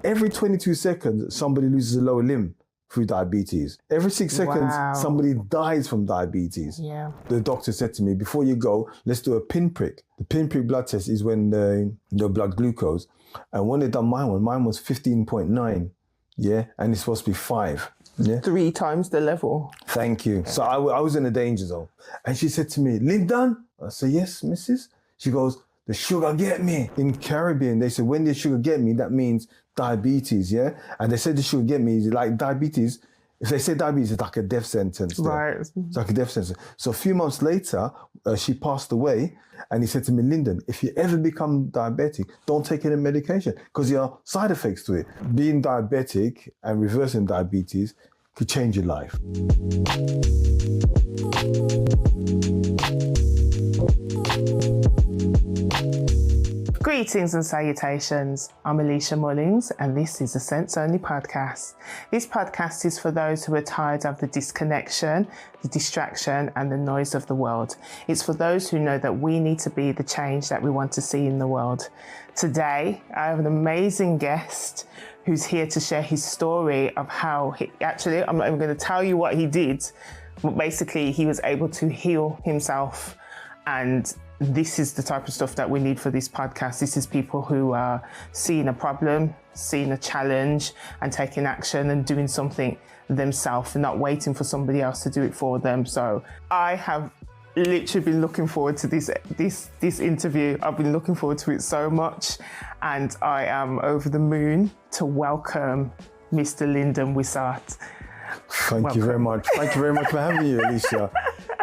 every 22 seconds, somebody loses a lower limb through diabetes. Every 6 seconds, somebody dies from diabetes. Yeah. The doctor said to me, before you go, let's do a pinprick. The pinprick blood test is when the blood glucose. And when they done mine was 15.9. Yeah. And it's supposed to be 5. Yeah. 3 times the level. Thank you. So I was in a danger zone. And she said to me, Lyndon? I said, yes, missus. She goes, the sugar get me. In Caribbean, they said, when the sugar get me, that means diabetes, yeah? And they said the sugar get me, like diabetes. If they say diabetes, it's like a death sentence. Right. It's like a death sentence. So a few months later, she passed away. And he said to me, Lyndon, if you ever become diabetic, don't take any medication because there are side effects to it. Being diabetic and reversing diabetes could change your life. Greetings and salutations. I'm Alicia Mullings and this is the Sense Only podcast. This podcast is for those who are tired of the disconnection, the distraction and the noise of the world. It's for those who know that we need to be the change that we want to see in the world. Today, I have an amazing guest who's here to share his story of how I'm not even going to tell you what he did, but basically he was able to heal himself. And this is the type of stuff that we need for this podcast. This is people who are seeing a problem, seeing a challenge and taking action and doing something themselves and not waiting for somebody else to do it for them. So I have literally been looking forward to this interview. I've been looking forward to it so much and I am over the moon to welcome Mr. Lyndon Wissart. Thank you very much. Thank you very much for having me, Alicia.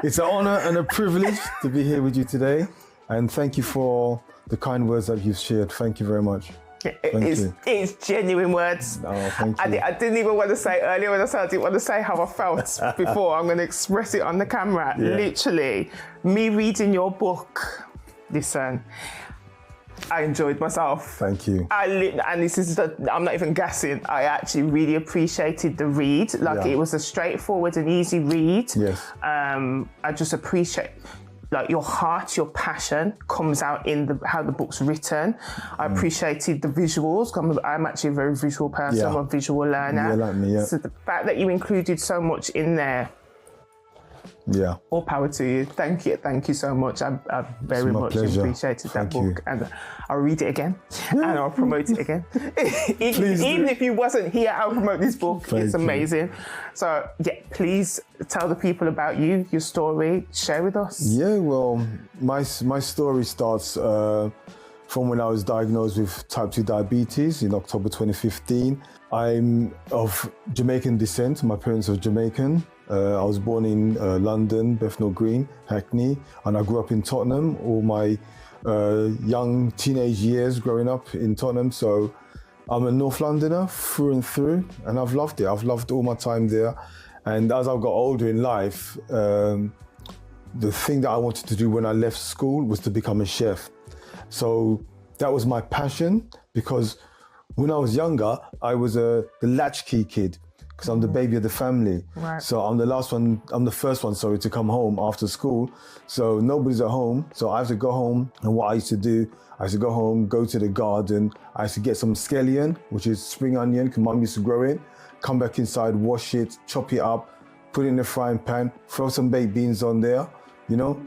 It's an honor and a privilege to be here with you today. And thank you for the kind words that you've shared. Thank you very much. It's genuine words. Oh, thank you. I didn't even want to say earlier when I said I didn't want to say how I felt before. I'm going to express it on the camera. Yeah. Literally, me reading your book, listen, I enjoyed myself. Thank you. And this is, I'm not even guessing, I actually really appreciated the read. It was a straightforward and easy read. Yes. I just appreciate your heart, your passion comes out in how the book's written. I appreciated the visuals. I'm actually a very visual person. I'm a visual learner. Yeah, like me, yeah. So the fact that you included so much in there, all power to you. Thank you so much. I very much appreciated that book. And I'll read it again and I'll promote it again. Even if you wasn't here, I'll promote this book. It's amazing. So please tell the people about you, your story, share with us. Yeah, well, my story starts from when I was diagnosed with type 2 diabetes in October 2015. I'm of Jamaican descent. My parents are Jamaican. I was born in London, Bethnal Green, Hackney, and I grew up in Tottenham all my young teenage years growing up in Tottenham. So I'm a North Londoner through and through, and I've loved it. I've loved all my time there. And as I got older in life, the thing that I wanted to do when I left school was to become a chef. So that was my passion, because when I was younger, I was the latchkey kid, because I'm the baby of the family. Right. So I'm the first one, to come home after school. So nobody's at home. So I have to go home. And what I used to do, I used to go home, go to the garden. I used to get some scallion, which is spring onion, because Mum used to grow it. Come back inside, wash it, chop it up, put it in the frying pan, throw some baked beans on there,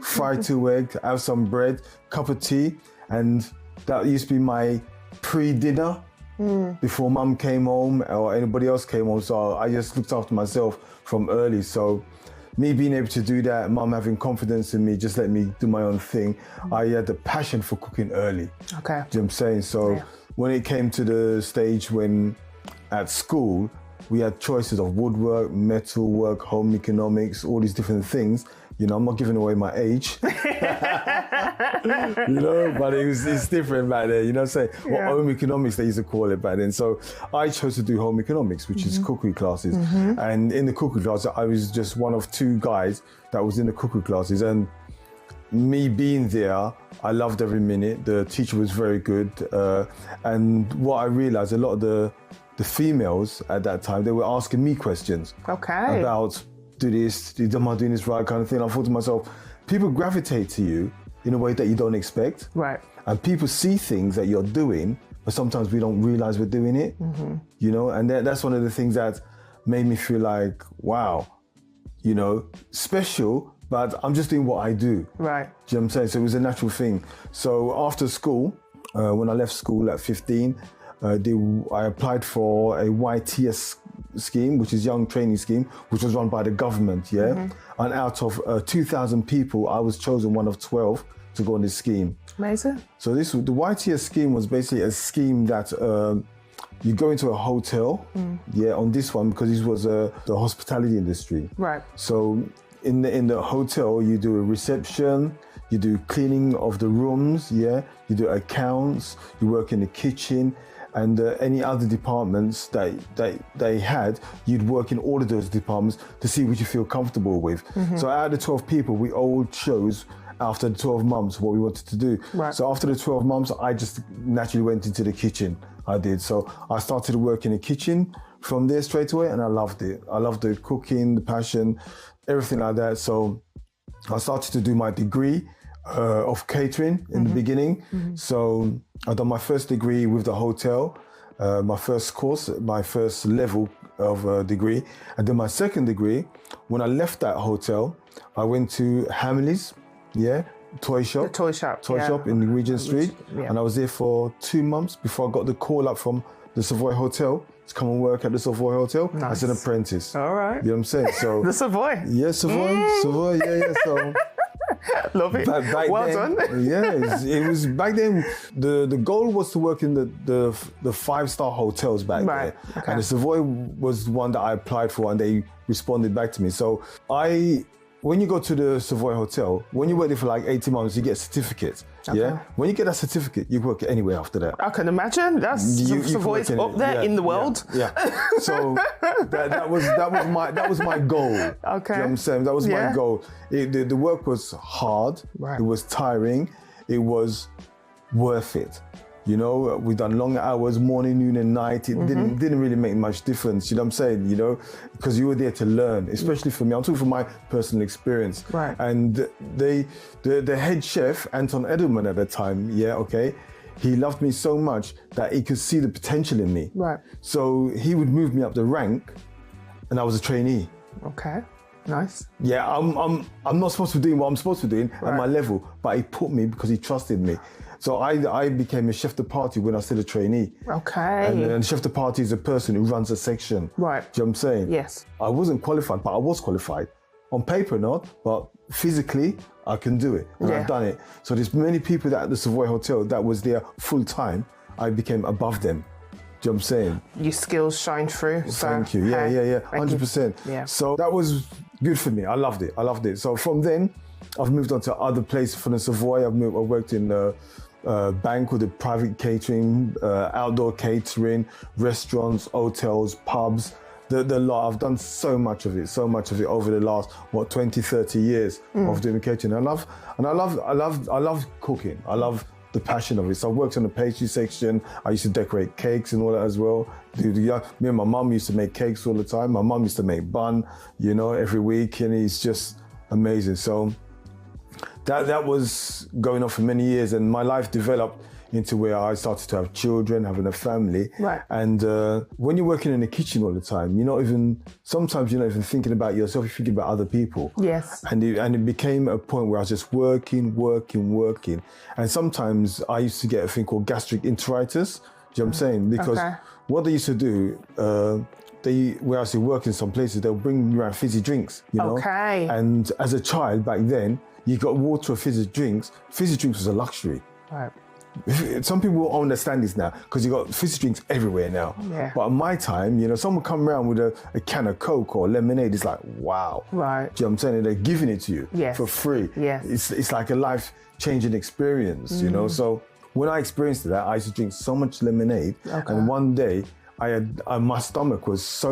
fry 2 eggs, have some bread, cup of tea. And that used to be my pre-dinner. Before Mum came home or anybody else came home. So I just looked after myself from early. So me being able to do that, Mum having confidence in me, just let me do my own thing. I had the passion for cooking early. Okay. Do you know what I'm saying? So when it came to the stage when at school, we had choices of woodwork, metal work, home economics, all these different things. I'm not giving away my age, but it's different back then, home economics they used to call it back then. So I chose to do home economics, which is cookery classes. And in the cookery class, I was just one of 2 guys that was in the cookery classes. And me being there, I loved every minute. The teacher was very good. And what I realized, a lot of the females at that time, they were asking me questions about, do this, am I doing this right, kind of thing. I thought to myself, people gravitate to you in a way that you don't expect. Right. And people see things that you're doing but sometimes we don't realize we're doing it, you know, and that's one of the things that made me feel like, wow, you know, special, but I'm just doing what I do. Right. Do you know what I'm saying? So it was a natural thing. So after school, when I left school at 15, I applied for a YTS scheme, which is Young Training Scheme, which was run by the government, yeah? And out of 2,000 people, I was chosen one of 12 to go on this scheme. Amazing. So the YTS scheme was basically a scheme that you go into a hotel, yeah, on this one, because this was the hospitality industry. Right. So in the hotel, you do a reception, you do cleaning of the rooms, yeah, you do accounts, you work in the kitchen, and any other departments that they had, you'd work in all of those departments to see what you feel comfortable with. So out of the 12 people, we all chose after the 12 months what we wanted to do. Right. So after the 12 months, I just naturally went into the kitchen. I did. So I started to work in the kitchen from there straight away, and I loved it. I loved the cooking, the passion, everything like that. So I started to do my degree of catering in the beginning. So I done my first degree with the hotel, my first course, my first level of degree. And then my second degree, when I left that hotel, I went to Hamleys, yeah, toy shop. The toy shop. Toy shop in Regent Street. Yeah. And I was there for 2 months before I got the call up from the Savoy Hotel to come and work at the Savoy Hotel as an apprentice. All right. You know what I'm saying? So The Savoy. yeah, Savoy, yeah. So Love it. back well then, done. yeah, it was back then. The goal was to work in the 5-star hotels back Right, there, okay. and the Savoy was one that I applied for, and they responded back to me. So when you go to the Savoy Hotel, when you work there for like 18 months, you get a certificate. Okay. Yeah, when you get that certificate, you work anywhere after that. I can imagine. That's Savoy's can work up in there it. in the world. Yeah. So that was my goal. Okay. You know what I'm saying? That was Yeah. my goal. The work was hard. Right. It was tiring. It was worth it. You know, we done long hours, morning, noon, and night. It didn't really make much difference. You know what I'm saying? You know, because you were there to learn, especially for me. I'm talking from my personal experience. Right. And the head chef, Anton Edelman at the time, yeah, okay, he loved me so much that he could see the potential in me. Right. So he would move me up the rank, and I was a trainee. Okay. Nice. Yeah, I'm not supposed to be doing what I'm supposed to be doing at my level, but he put me because he trusted me. So I became a chef de partie when I was still a trainee. Okay. And chef de partie is a person who runs a section. Right. Do you know what I'm saying? Yes. I wasn't qualified, but I was qualified. On paper not, but physically I can do it. And I've done it. So there's many people that at the Savoy Hotel that was there full time. I became above them. Do you know what I'm saying? Your skills shine through. So, Thank you. Yeah, hey, 100%. Yeah. So that was good for me. I loved it. So from then, I've moved on to other places from the Savoy. I worked in bank with the private catering, outdoor catering, restaurants, hotels, pubs, the lot. I've done so much of it over the last 20, 30 years of doing catering. I love cooking. I love the passion of it. So I worked on the pastry section. I used to decorate cakes and all that as well. Me and my mum used to make cakes all the time. My mum used to make bun, every week, and it's just amazing. So that was going on for many years, and my life developed into where I started to have children, having a family. Right. And when you're working in the kitchen all the time, sometimes you're not even thinking about yourself, you're thinking about other people. Yes. And it became a point where I was just working. And sometimes I used to get a thing called gastric enteritis. Do you know what I'm saying? Because what they used to do, where I used to work in some places, they'll bring you around fizzy drinks, Okay. And as a child back then, you got water or fizzy drinks. Fizzy drinks was a luxury. Right. Some people won't understand this now because you got fizzy drinks everywhere now. Yeah. But at my time, someone come around with a can of Coke or lemonade. It's like, wow. Right. Do you know what I'm saying? They're giving it to you for free. Yes. It's like a life-changing experience, So when I experienced that, I used to drink so much lemonade. Okay. And one day, my stomach was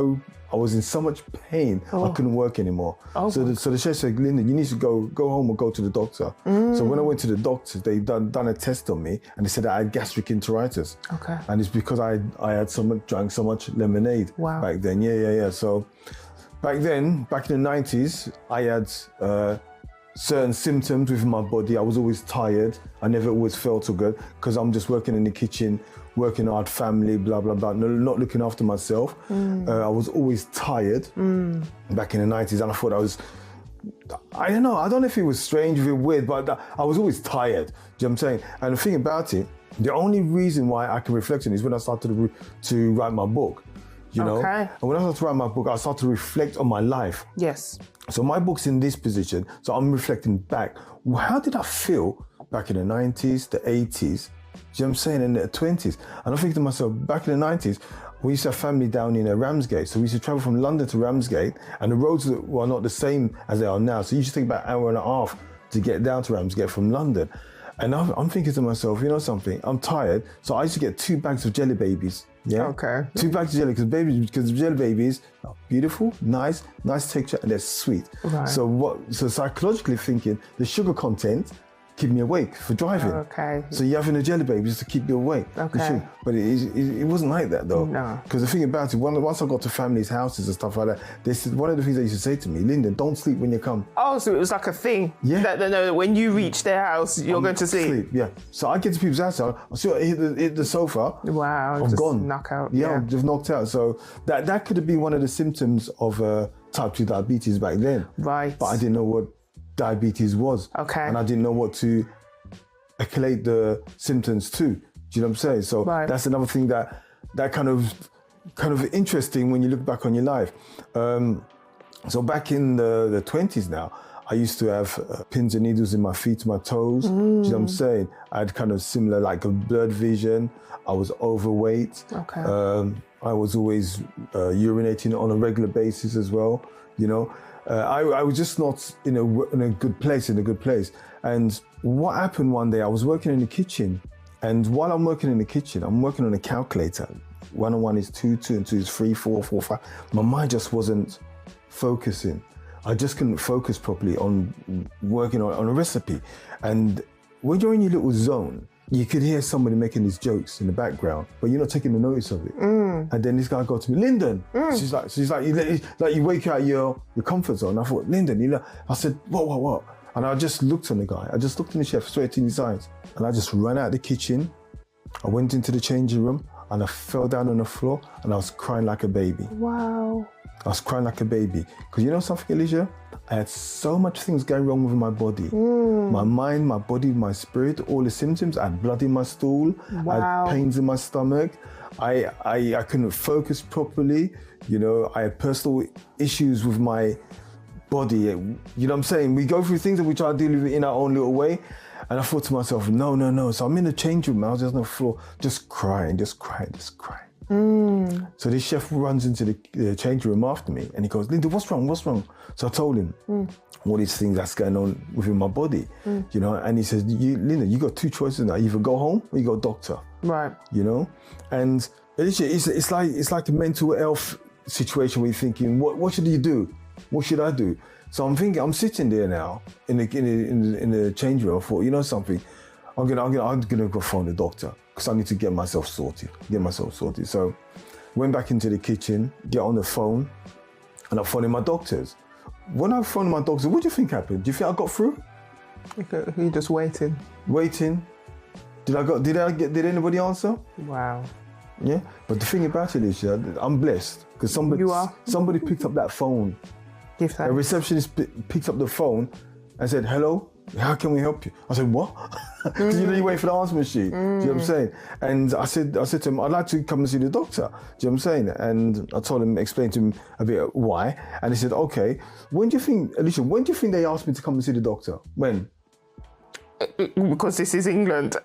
I was in so much pain, I couldn't work anymore. So the chef said, Lyndon, you need to go home or go to the doctor. So when I went to the doctor, they done a test on me, and they said I had gastric enteritis. Okay. And it's because I had drank so much lemonade back then. Yeah. So back in the 90s, I had certain symptoms within my body. I was always tired. I never always felt so good because I'm just working in the kitchen working hard, family, blah, blah, blah, not looking after myself. I was always tired back in the 90s, and I thought I don't know if it was strange or weird, but I was always tired. Do you know what I'm saying? And the thing about it, the only reason why I can reflect on it is when I started to write my book, you know? And when I started to write my book, I started to reflect on my life. Yes. So my book's in this position, so I'm reflecting back. How did I feel back in the 90s, the 80s, do you know what I'm saying, in the 20s? And I'm thinking to myself, back in the 90s, we used to have family down in Ramsgate. So we used to travel from London to Ramsgate, and the roads were not the same as they are now. So you should take about an hour and a half to get down to Ramsgate from London. And I'm thinking to myself, you know something, I'm tired. So I used to get 2 bags of jelly babies. Yeah. Okay. 2 bags of jelly, because jelly babies are beautiful, nice texture, and they're sweet. Right. So psychologically thinking, the sugar content keep me awake for driving. Okay. So you're having a jelly baby just to keep you awake. Okay. But it wasn't like that though. No. Because the thing about it, once I got to families' houses and stuff like that, they said, one of the things they used to say to me, Lyndon, don't sleep when you come. Oh, so it was like a thing. Yeah. That they know when you reach their house, you're going to sleep. Yeah. So I get to people's house, I see I hit the sofa. Wow. I'm just gone. Knock out. Yeah, I'm just knocked out. So that could have been one of the symptoms of type 2 diabetes back then. Right. But I didn't know what diabetes was. Okay. And I didn't know what to collate the symptoms too. Do you know what I'm saying? So that's another thing that kind of interesting when you look back on your life. So back in the 20s now, I used to have pins and needles in my feet, my toes. Do you know what I'm saying? I had kind of similar, like a blurred vision. I was overweight. Okay. I was always urinating on a regular basis as well. You know, I was just not in a good place. And what happened one day, I was working in the kitchen, and while I'm working in the kitchen, I'm working on a calculator. 1 and 1 is 2, 2 and 2 is 3, 4, 4, 5. My mind just wasn't focusing. I just couldn't focus properly on working on a recipe. And when you're in your little zone, you could hear somebody making these jokes in the background, but you're not taking the notice of it. And then this guy got to me, Lyndon. She's like, you wake out your comfort zone. I thought, Lyndon, you know. I said, what? And I just looked on the guy. I just looked in the chef straight in his eyes, and I just ran out of the kitchen. I went into the changing room, and I fell down on the floor, and I was crying like a baby. Wow. I was crying like a baby. Because you know something, Alicia? I had so much things going wrong with my body. My mind, my body, my spirit, all the symptoms. I had blood in my stool. Wow. I had pains in my stomach. I couldn't focus properly. You know, I had personal issues with my body. You know what I'm saying? We go through things that we try to deal with in our own little way. And I thought to myself, no. So I'm in the change room. I was just on the floor, just crying. So this chef runs into the change room after me, and he goes, Linda, what's wrong? So I told him all these things that's going on within my body, you know, and he says, Linda, you got 2 choices now. Either go home or you go doctor. Right. You know? And it's like a mental health situation where you're thinking, what should you do? What should I do? So I'm thinking, I'm sitting there now in the change room. I thought, you know something, I'm gonna go phone the doctor because I need to get myself sorted. So went back into the kitchen, get on the phone, and I'm phoning my doctors. When I phoned my doctors, what do you think happened? Do you think I got through? You're just waiting. Did anybody answer? Wow. Yeah, but the thing about it is, I'm blessed because somebody picked up that phone. A receptionist picked up the phone and said, hello, how can we help you? I said, what? Because you wait for the answer machine. Do you know what I'm saying? And I said to him, I'd like to come and see the doctor. Do you know what I'm saying? And I told him, explained to him a bit why. And he said, okay, when do you think they asked me to come and see the doctor? When? Because this is England.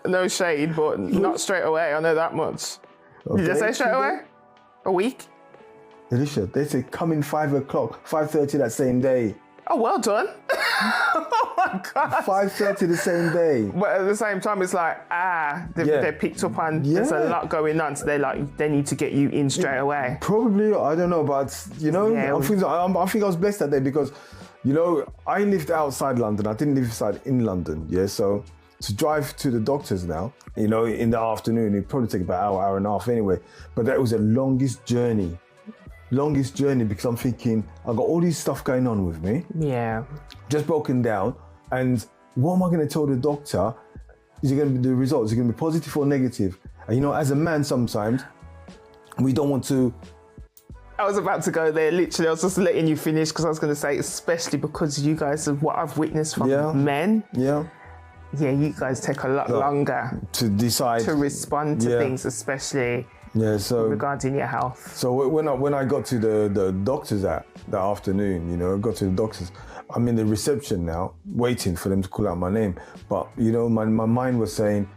No shade, but not straight away. I know that much. Okay. Did they say straight away? A week? Alicia, they said come in 5 o'clock, 5:30 that same day. Oh, well done. Oh my God. 5:30 the same day. But at the same time, it's like, they picked up on there's a lot going on, so they need to get you in straight away. Probably, I don't know, but you know, I think I was blessed that day because, you know, I lived outside London. I didn't live in London, so to drive to the doctors now, you know, in the afternoon, it'd probably take about an hour and a half anyway. But that was the longest journey because I'm thinking, I've got all this stuff going on with me. Yeah. Just broken down. And what am I going to tell the doctor Is it going to be the results? Is it going to be positive or negative? And you know, as a man, sometimes we don't want to. I was about to go there. Literally, I was just letting you finish because I was going to say, especially because you guys of what I've witnessed from men. Yeah. Yeah, you guys take a lot longer to decide to respond to things, especially regarding your health. So when I got to the doctors that afternoon, you know, I got to the doctors. I'm in the reception now, waiting for them to call out my name. But you know, my mind was saying,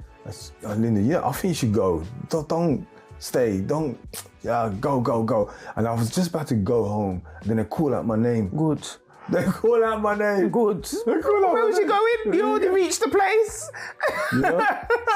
Linda, yeah, I think you should go. Don't stay. Don't. Yeah, go. And I was just about to go home. And then they call out my name. Good. They call out my name. Good. Where was you going? You already reached the place. You know?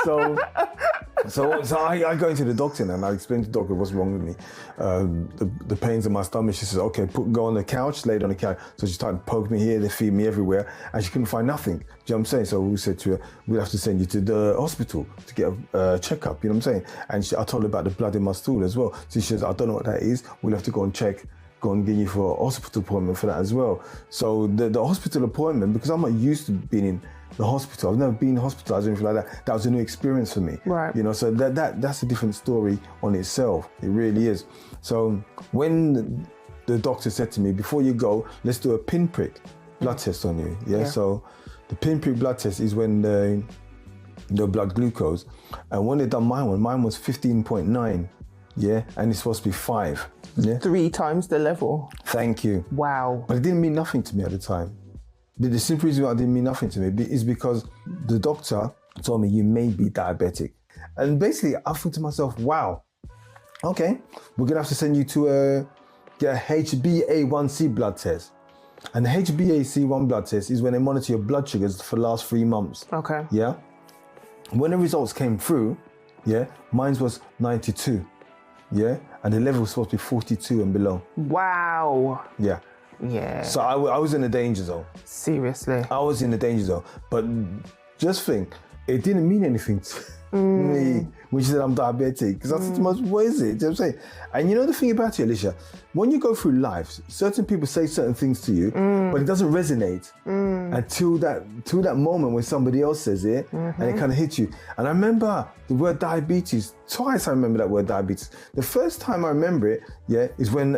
So I go into the doctor and I explain to the doctor what's wrong with me. The pains in my stomach. She says, okay, go on the couch, lay on the couch. So she started to poke me here, they feed me everywhere, and she couldn't find nothing. Do you know what I'm saying? So we said to her, we'll have to send you to the hospital to get a checkup, you know what I'm saying? And I told her about the blood in my stool as well. So she says, I don't know what that is. We'll have to go and check. Go and get you for a hospital appointment for that as well. So the hospital appointment, because I'm not used to being in the hospital, I've never been hospitalized or anything like that. That was a new experience for me. Right. You know, so that's a different story on itself. It really is. So when the doctor said to me, before you go, let's do a pinprick blood test on you. Yeah. So the pinprick blood test is when the blood glucose, and when they done mine was 15.9. Yeah, and it's supposed to be 5. Yeah, 3 times the level. Thank you. Wow. But it didn't mean nothing to me at the time. The simple reason why it didn't mean nothing to me is because the doctor told me you may be diabetic. And basically, I thought to myself, wow, okay, we're going to have to send you to get a HbA1c blood test. And the HbA1c blood test is when they monitor your blood sugars for the last 3 months. Okay. Yeah. When the results came through, mine was 92. Yeah, and the level was supposed to be 42 and below. Wow. Yeah. Yeah. So I was in the danger zone. Seriously. I was in the danger zone. But just think, it didn't mean anything to me when she said I'm diabetic. Because I said to myself, what is it? Do you know what I'm saying? And you know the thing about it, Alicia, when you go through life, certain people say certain things to you, but it doesn't resonate until that moment when somebody else says it and it kind of hits you. And I remember the word diabetes, twice I remember that word diabetes. The first time I remember it, is when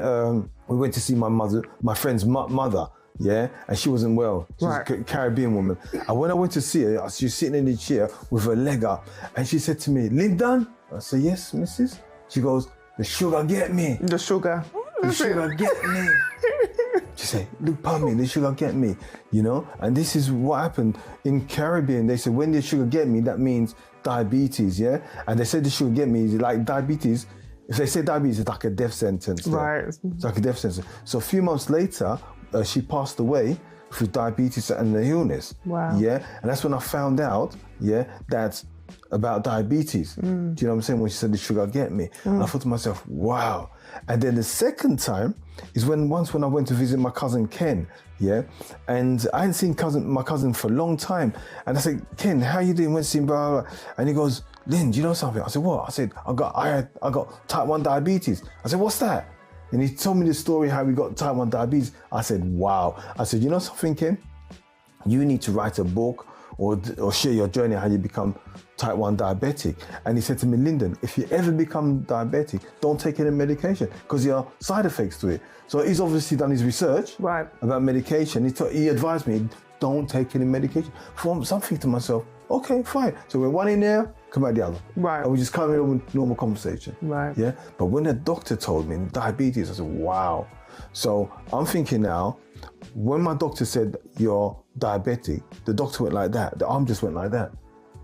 we went to see my friend's mother. Yeah, and she wasn't well. She was a Caribbean woman. And when I went to see her, she was sitting in the chair with her leg up. And she said to me, Lyndon? I said, yes, missus. She goes, the sugar get me. The sugar. The sugar get me. She said, look, pardon me, the sugar get me. You know, and this is what happened in Caribbean. They said, when the sugar get me, that means diabetes, yeah? And they said the sugar get me is like diabetes. If they say diabetes, it's like a death sentence. Right. It's like a death sentence. So a few months later, she passed away through diabetes and the illness. Wow. Yeah, and that's when I found out, that about diabetes. Do you know what I'm saying? When she said the sugar get me. And I thought to myself, wow. And then the second time is when I went to visit my cousin Ken, and I hadn't seen my cousin for a long time. And I said, Ken, how you doing? Went to see him, blah, blah, blah. And he goes, Lynn, do you know something? I said, what? I said, I got type 1 diabetes. I said, what's that? And he told me the story how we got type 1 diabetes. I said, wow. I said, you know something, Ken? You need to write a book or share your journey how you become type 1 diabetic. And he said to me, Lyndon, if you ever become diabetic, don't take any medication because there are side effects to it. So he's obviously done his research about medication. He advised me, don't take any medication. So I'm thinking to myself, okay, fine. So we're one in there, come out the other. Right. And we just carry on with normal conversation. Right. Yeah. But when the doctor told me diabetes, I said, wow. So I'm thinking now, when my doctor said you're diabetic, the doctor went like that. The arm just went like that.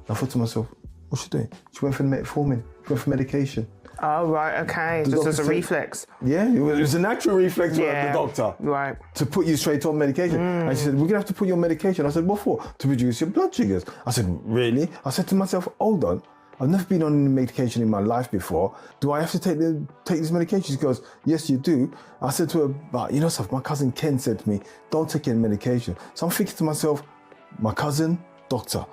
I thought to myself, what's she doing? She went for metformin. She went for medication. Oh, right, okay. Just as a reflex. Yeah, it was a natural reflex for the doctor. Right. To put you straight on medication. And she said, we're going to have to put you on medication. I said, what for? To reduce your blood sugars. I said, really? I said to myself, hold on. I've never been on any medication in my life before. Do I have to take this medication? She goes, yes, you do. I said to her, but you know something, my cousin Ken said to me, don't take any medication. So I'm thinking to myself, my cousin, doctor.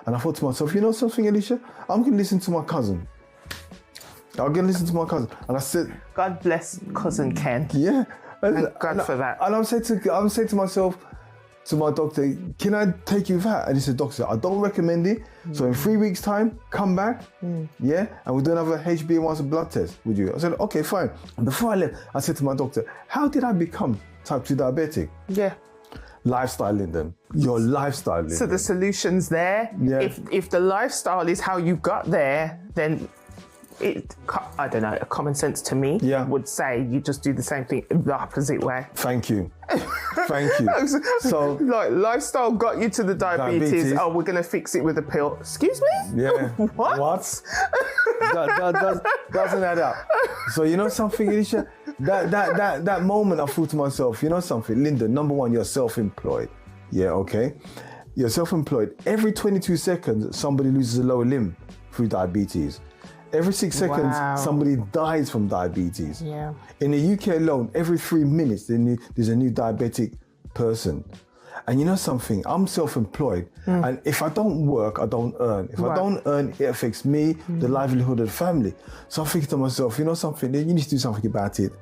And I thought to myself, you know something, Alicia? I'm going to listen to my cousin. I'm going to listen to my cousin. And I said... God bless cousin Ken. Yeah. Thank God for that. And I'm saying to myself, to my doctor, can I take you with that? And he said, doctor, I don't recommend it. So in 3 weeks' time, come back, yeah, and we'll do another HbA1c blood test with you. I said, okay, fine. And before I left, I said to my doctor, how did I become type 2 diabetic? Yeah. Lifestyle, Lyndon. Your lifestyle, Lyndon. So the solution's there. Yeah. If the lifestyle is how you got there, then I don't know, common sense to me would say you just do the same thing the opposite way. Thank you. Thank you. So, like, lifestyle got you to the diabetes. Oh, we're going to fix it with a pill. Excuse me? Yeah. What? That doesn't add up. So, you know something, Alicia? That moment I thought to myself, you know something, Lyndon, number one, you're self-employed. Yeah, okay? You're self-employed. Every 22 seconds, somebody loses a lower limb through diabetes. Every 6 seconds, somebody dies from diabetes. Yeah. In the UK alone, every 3 minutes, there's a new diabetic person. And you know something? I'm self-employed. And if I don't work, I don't earn. If I don't earn, it affects me, the livelihood of the family. So I'm thinking to myself, you know something? You need to do something about it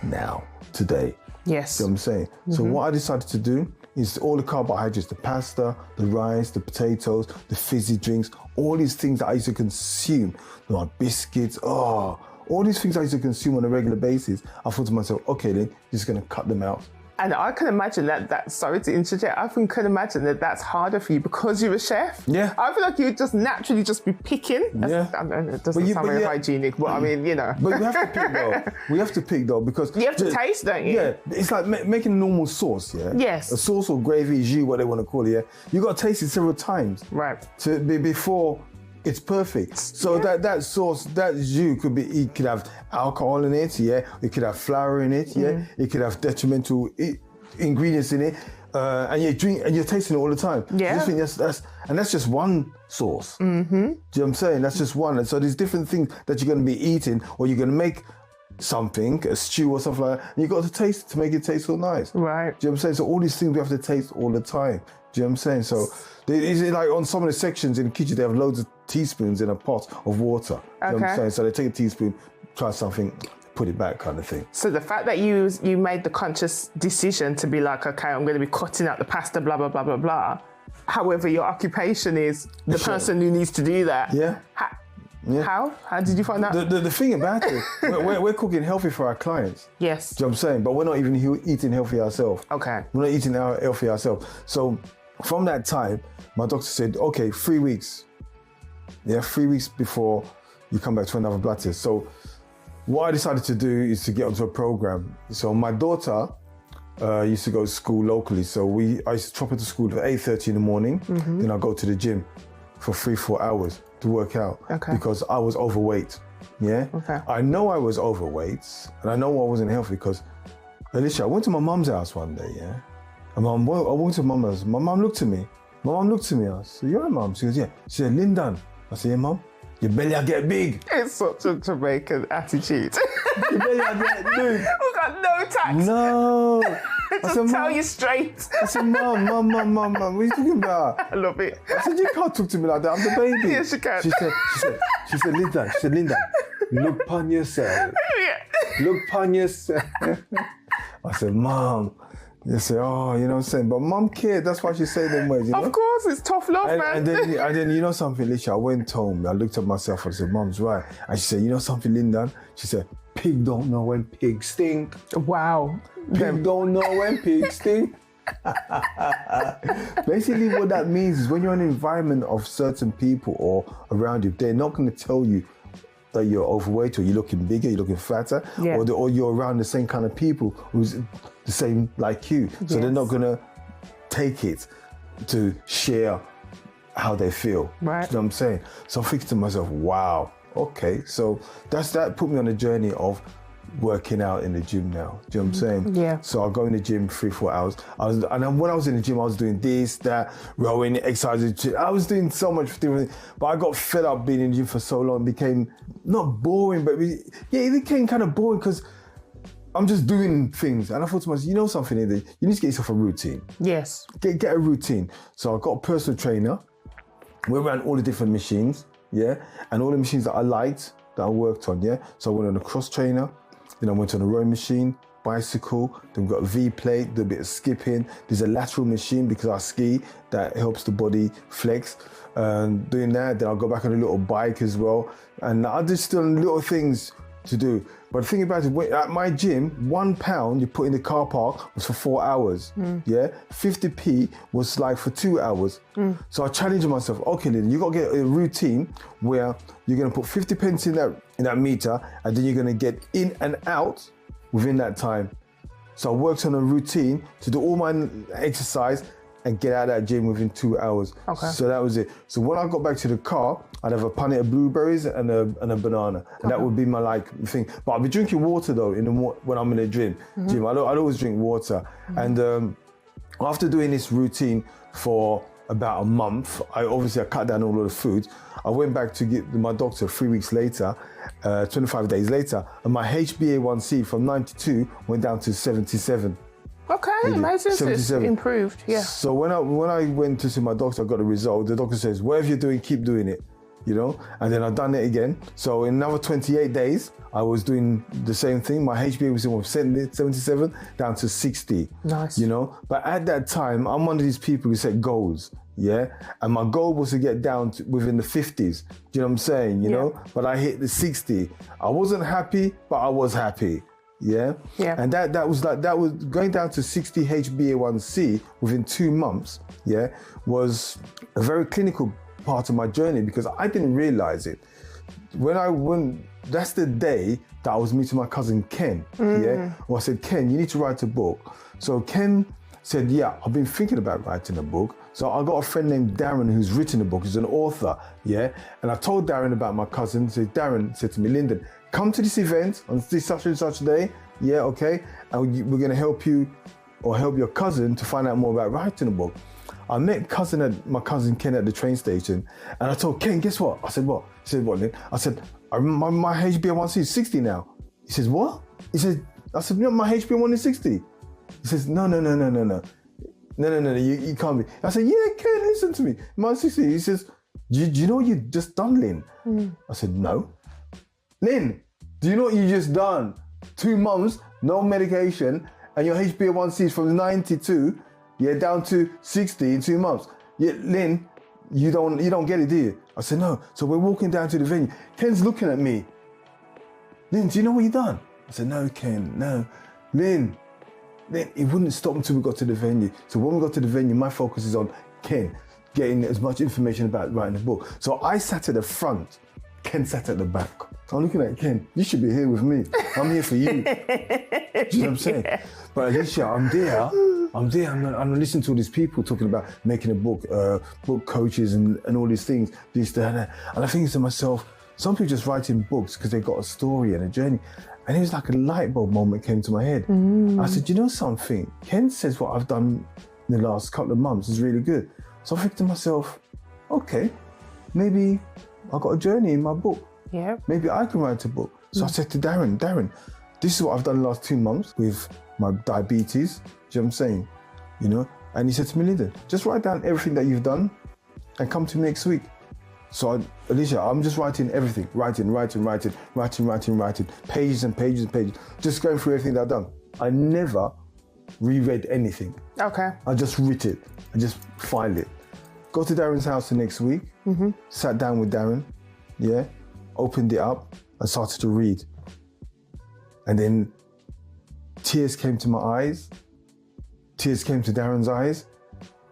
now, today. Yes. You know what I'm saying? So what I decided to do is all the carbohydrates, the pasta, the rice, the potatoes, the fizzy drinks, all these things that I used to consume, like biscuits, all these things I used to consume on a regular basis. I thought to myself, okay, then just gonna cut them out. And I can imagine that sorry to interject, I can imagine that's harder for you because you're a chef. Yeah. I feel like you would just naturally just be picking. Yeah. I mean, it doesn't sound very hygienic, but I mean, you know. But we have to pick though. We have to pick though because... You have to taste, don't you? Yeah. It's like making a normal sauce, yeah? Yes. A sauce or gravy, jus, what they want to call it, yeah? You got to taste it several times. Right. Before it's perfect. So that sauce, that jus it could have alcohol in it, yeah? It could have flour in it, yeah? It could have detrimental ingredients in it, and you're tasting it all the time. Yeah. I just think that's just one sauce. Do you know what I'm saying? That's just one. And so there's different things that you're going to be eating, or you're going to make something, a stew or something like that, and you got to taste it to make it taste so nice. Right. Do you know what I'm saying? So all these things we have to taste all the time. Do you know what I'm saying? So is it like on some of the sections in the kitchen, they have loads of teaspoons in a pot of water. Do you know what I'm saying? So they take a teaspoon, try something, put it back, kind of thing. So the fact that you made the conscious decision to be like, okay, I'm going to be cutting out the pasta, blah, blah, blah, blah, blah. However, your occupation is the person who needs to do that. Yeah. How? How did you find that? The thing about it, we're cooking healthy for our clients. Yes. Do you know what I'm saying? But we're not even eating healthy ourselves. Okay. We're not eating healthy ourselves. So from that time, my doctor said, okay, 3 weeks. Yeah, 3 weeks before you come back to another blood test. So what I decided to do is to get onto a program. So my daughter used to go to school locally. So I used to drop her to school at 8:30 in the morning. Then I go to the gym for 3-4 hours to work out because I was overweight. Yeah. Okay. I know I was overweight and I know I wasn't healthy because, Alicia, I went to my mum's house one day. Yeah. And I went to mum's house. My mum looked at me. I said, "You're right, mum?" She goes, "Yeah." She said, "Lyndon." I said, "Yeah, mum. Your belly will get big." It's such a Jamaican attitude. Your belly will get big. We've got no tax. No. Just tell you straight. I said, Mum, what are you talking about? I love it. I said, you can't talk to me like that. I'm the baby. Yes, you can. She said, Lyndon, look upon yourself. Look upon yourself. I said, Mum. You say, oh, you know what I'm saying? But Mum cared. That's why she said them words, you know? Of course, it's tough love, man. And then, you know something, Alicia? I went home. I looked at myself and I said, Mum's right. And she said, you know something, Lyndon? She said, pig don't know when pigs stink. Wow. Pig don't know when pigs stink. Basically, what that means is when you're in an environment of certain people or around you, they're not going to tell you that you're overweight or you're looking bigger, you're looking fatter, or you're around the same kind of people who's the same like you. So they're not going to take it to share how they feel. Right. You know what I'm saying? So I'm thinking to myself, wow, okay. So that put me on a journey of working out in the gym now. Do you know what I'm saying? Yeah. So I'll go in the gym 3-4 hours. And when I was in the gym, I was doing this, that, rowing, exercises. I was doing so much different things. But I got fed up being in the gym for so long. It became not boring, but it became kind of boring because I'm just doing things. And I thought to myself, you know something, you need to get yourself a routine. Yes. Get a routine. So I got a personal trainer. We ran all the different machines, and all the machines that I liked, that I worked on, So I went on a cross trainer. Then I went on a rowing machine, bicycle, then we've got a V-plate, do a bit of skipping. There's a lateral machine because I ski that helps the body flex. Doing that, then I'll go back on a little bike as well. And I just still little things to do. But the thing about it, at my gym, £1 you put in the car park was for 4 hours. Yeah, 50p was like for 2 hours. So I challenged myself. Okay, then you got to get a routine where you're going to put 50 pence in that meter, and then you're going to get in and out within that time. So I worked on a routine to do all my exercise and get out of that gym within 2 hours. Okay. So that was it. So when I got back to the car, I'd have a punnet of blueberries and a banana. And that would be my thing. But I'll be drinking water though when I'm in the gym. I'd always drink water. And after doing this routine for about a month, I cut down all of the food. I went back to get my doctor 3 weeks later, 25 days later, and my HbA1c from 92 went down to 77. Okay, amazing. So it's improved, yeah. So when I went to see my doctor, I got the result. The doctor says, whatever you're doing, keep doing it, And then I've done it again. So in another 28 days, I was doing the same thing. My HbA was from 77 down to 60. Nice. But at that time, I'm one of these people who set goals, yeah? And my goal was to get down to within the 50s. Do you know what I'm saying, But I hit the 60. I wasn't happy, but I was happy. Yeah. And that was going down to 60 HbA1c within 2 months, was a very clinical part of my journey because I didn't realize it. That's the day that I was meeting my cousin Ken, Well, I said, Ken, you need to write a book. So Ken said, yeah, I've been thinking about writing a book. So I got a friend named Darren who's written a book, he's an author, And I told Darren about my cousin. So Darren said to me, Lyndon, come to this event on this such and such day, okay? And we're gonna help you or help your cousin to find out more about writing a book. I met my cousin Ken at the train station, and I told Ken, guess what? I said, what? He said, what, Lynn? I said, my HbA1c is 60 now. He says, what? I said, my HbA1 is 60. He says, no, you can't be. I said, yeah, Ken, listen to me. Mine's 60. He says, do you know what you just done, Lynn? I said, no. Lynn, do you know what you just done? 2 months, no medication, and your HbA1c is from 92, down to 60 in 2 months. Yeah, Lynn, you don't get it, do you? I said, no. So we're walking down to the venue. Ken's looking at me. Lynn, do you know what you done? I said, no, Ken, no. Lynn, it wouldn't stop until we got to the venue. So when we got to the venue, my focus is on Ken, getting as much information about writing a book. So I sat at the front, Ken sat at the back. I'm looking at Ken, you should be here with me. I'm here for you. Do you know what I'm saying? But Alicia, I'm there, I'm listening to all these people talking about making a book, book coaches and all these things, this, that. And I think to myself, some people just writing books because they've got a story and a journey. And it was like a light bulb moment came to my head. I said, you know something? Ken says what I've done in the last couple of months is really good. So I think to myself, okay, maybe I've got a journey in my book. Yeah. Maybe I can write a book. So I said to Darren, this is what I've done the last 2 months with my diabetes. Do you know what I'm saying? And he said to me, Lyndon, just write down everything that you've done and come to me next week. So Alicia, I'm just writing everything, writing, pages and pages and pages, just going through everything that I've done. I never reread anything. Okay. I just writ it, I just filed it. Go to Darren's house the next week, sat down with Darren, opened it up and started to read. And then tears came to my eyes, tears came to Darren's eyes,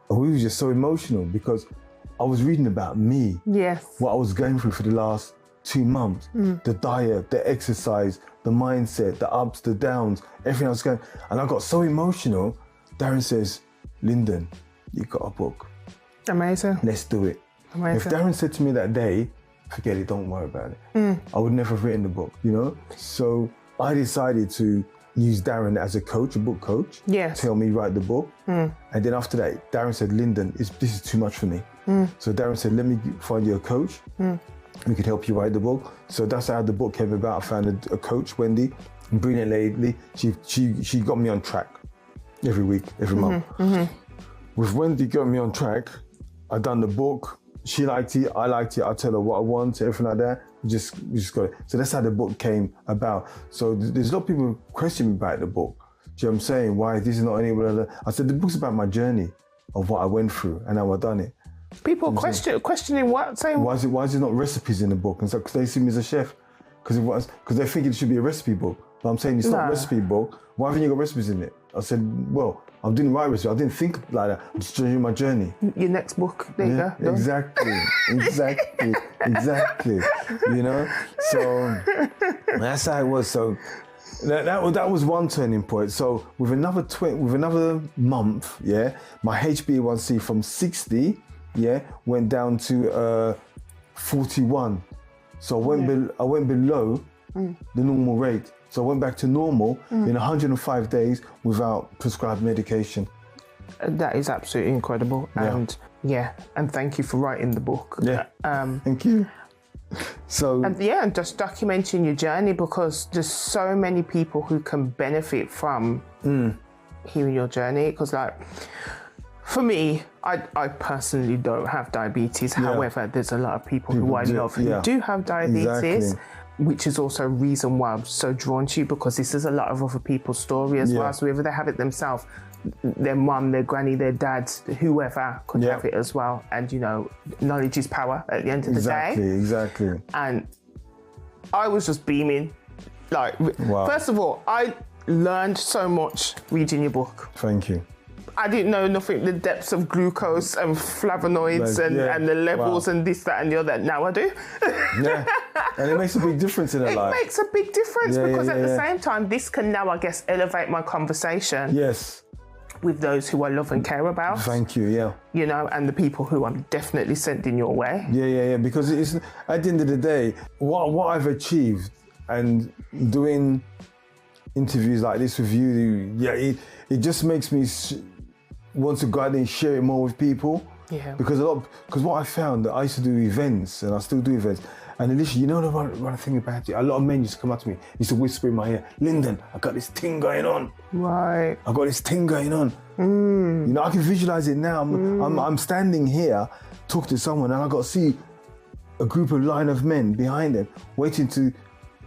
and we were just so emotional because I was reading about me. Yes. What I was going through for the last 2 months. The diet, the exercise, the mindset, the ups, the downs, everything I was going. And I got so emotional. Darren says, Lyndon, you got a book. Amazing. Let's do it. Amazing. If Darren said to me that day, forget it, don't worry about it. I would never have written the book, So I decided to use Darren as a coach, a book coach. Yes. To help me write the book. And then after that, Darren said, Lyndon, this is too much for me. So Darren said, let me find you a coach. We could help you write the book. So that's how the book came about. I found a coach, Wendy, a brilliant lady. She got me on track every week, every month. With Wendy got me on track, I done the book. She liked it, I liked it. I tell her what I want, everything like that. We just got it. So that's how the book came about. So there's a lot of people questioning me about the book. Do you know what I'm saying? Why this is not any? I said the book's about my journey of what I went through and how I done it. People questioning what? Saying why is it not recipes in the book? And so because they see me as a chef, because they think it should be a recipe book. But I'm saying it's not a recipe book. Why haven't you got recipes in it? I said, well, I'm doing the right recipe. I didn't think like that. I'm just showing you my journey. Your next book, there you go. Exactly. You know, so that's how it was. So that was one turning point. So with another month, my HbA1c from 60, went down to 41. So I went below the normal rate. So I went back to normal in 105 days without prescribed medication. That is absolutely incredible. And and thank you for writing the book. Yeah. Thank you. So and just documenting your journey, because there's so many people who can benefit from hearing your journey. Because like for me, I personally don't have diabetes. However, there's a lot of people who I love who do have diabetes. Exactly. Which is also a reason why I'm so drawn to you, because this is a lot of other people's story as well. So whether they have it themselves, their mum, their granny, their dad, whoever could have it as well. And, you know, knowledge is power at the end of the day. Exactly. And I was just beaming. Like, first of all, I learned so much reading your book. Thank you. I didn't know nothing, the depths of glucose and flavonoids and the levels and this, that and the other. Now I do. And it makes a big difference in their life. It makes a big difference because at the same time, this can now, I guess, elevate my conversation. Yes. With those who I love and care about. Thank you, You know, and the people who I'm definitely sending your way. Yeah. Because it's, at the end of the day, what I've achieved and doing interviews like this with you, it just makes me want to go out and share it more with people. Yeah. Because what I found, that I used to do events and I still do events. And initially, you know one thing about it, a lot of men used to come up to me, used to whisper in my ear, Lyndon, I got this thing going on. Right. I got this thing going on. You know, I can visualize it now. I'm standing here, talk to someone, and I got to see a line of men behind them waiting to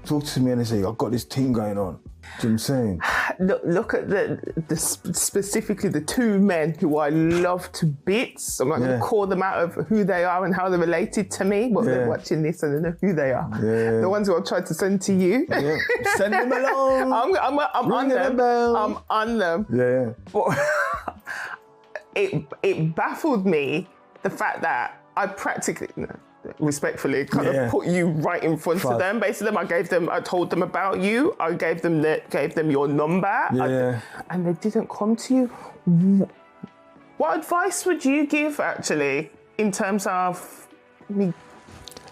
talk to me, and they say, I've got this thing going on. Do you know what I'm saying? Look at the specifically the two men who I love to bits. I'm not going to call them out of who they are and how they're related to me, but they're watching this and they know who they are. The ones who I've tried to send to you. Send them along. I'm on them. I'm on them. But it baffled me, the fact that I practically, respectfully, kind of put you right in front of them. Basically, I told them about you. I gave them your number. And they didn't come to you. What advice would you give, actually, in terms of me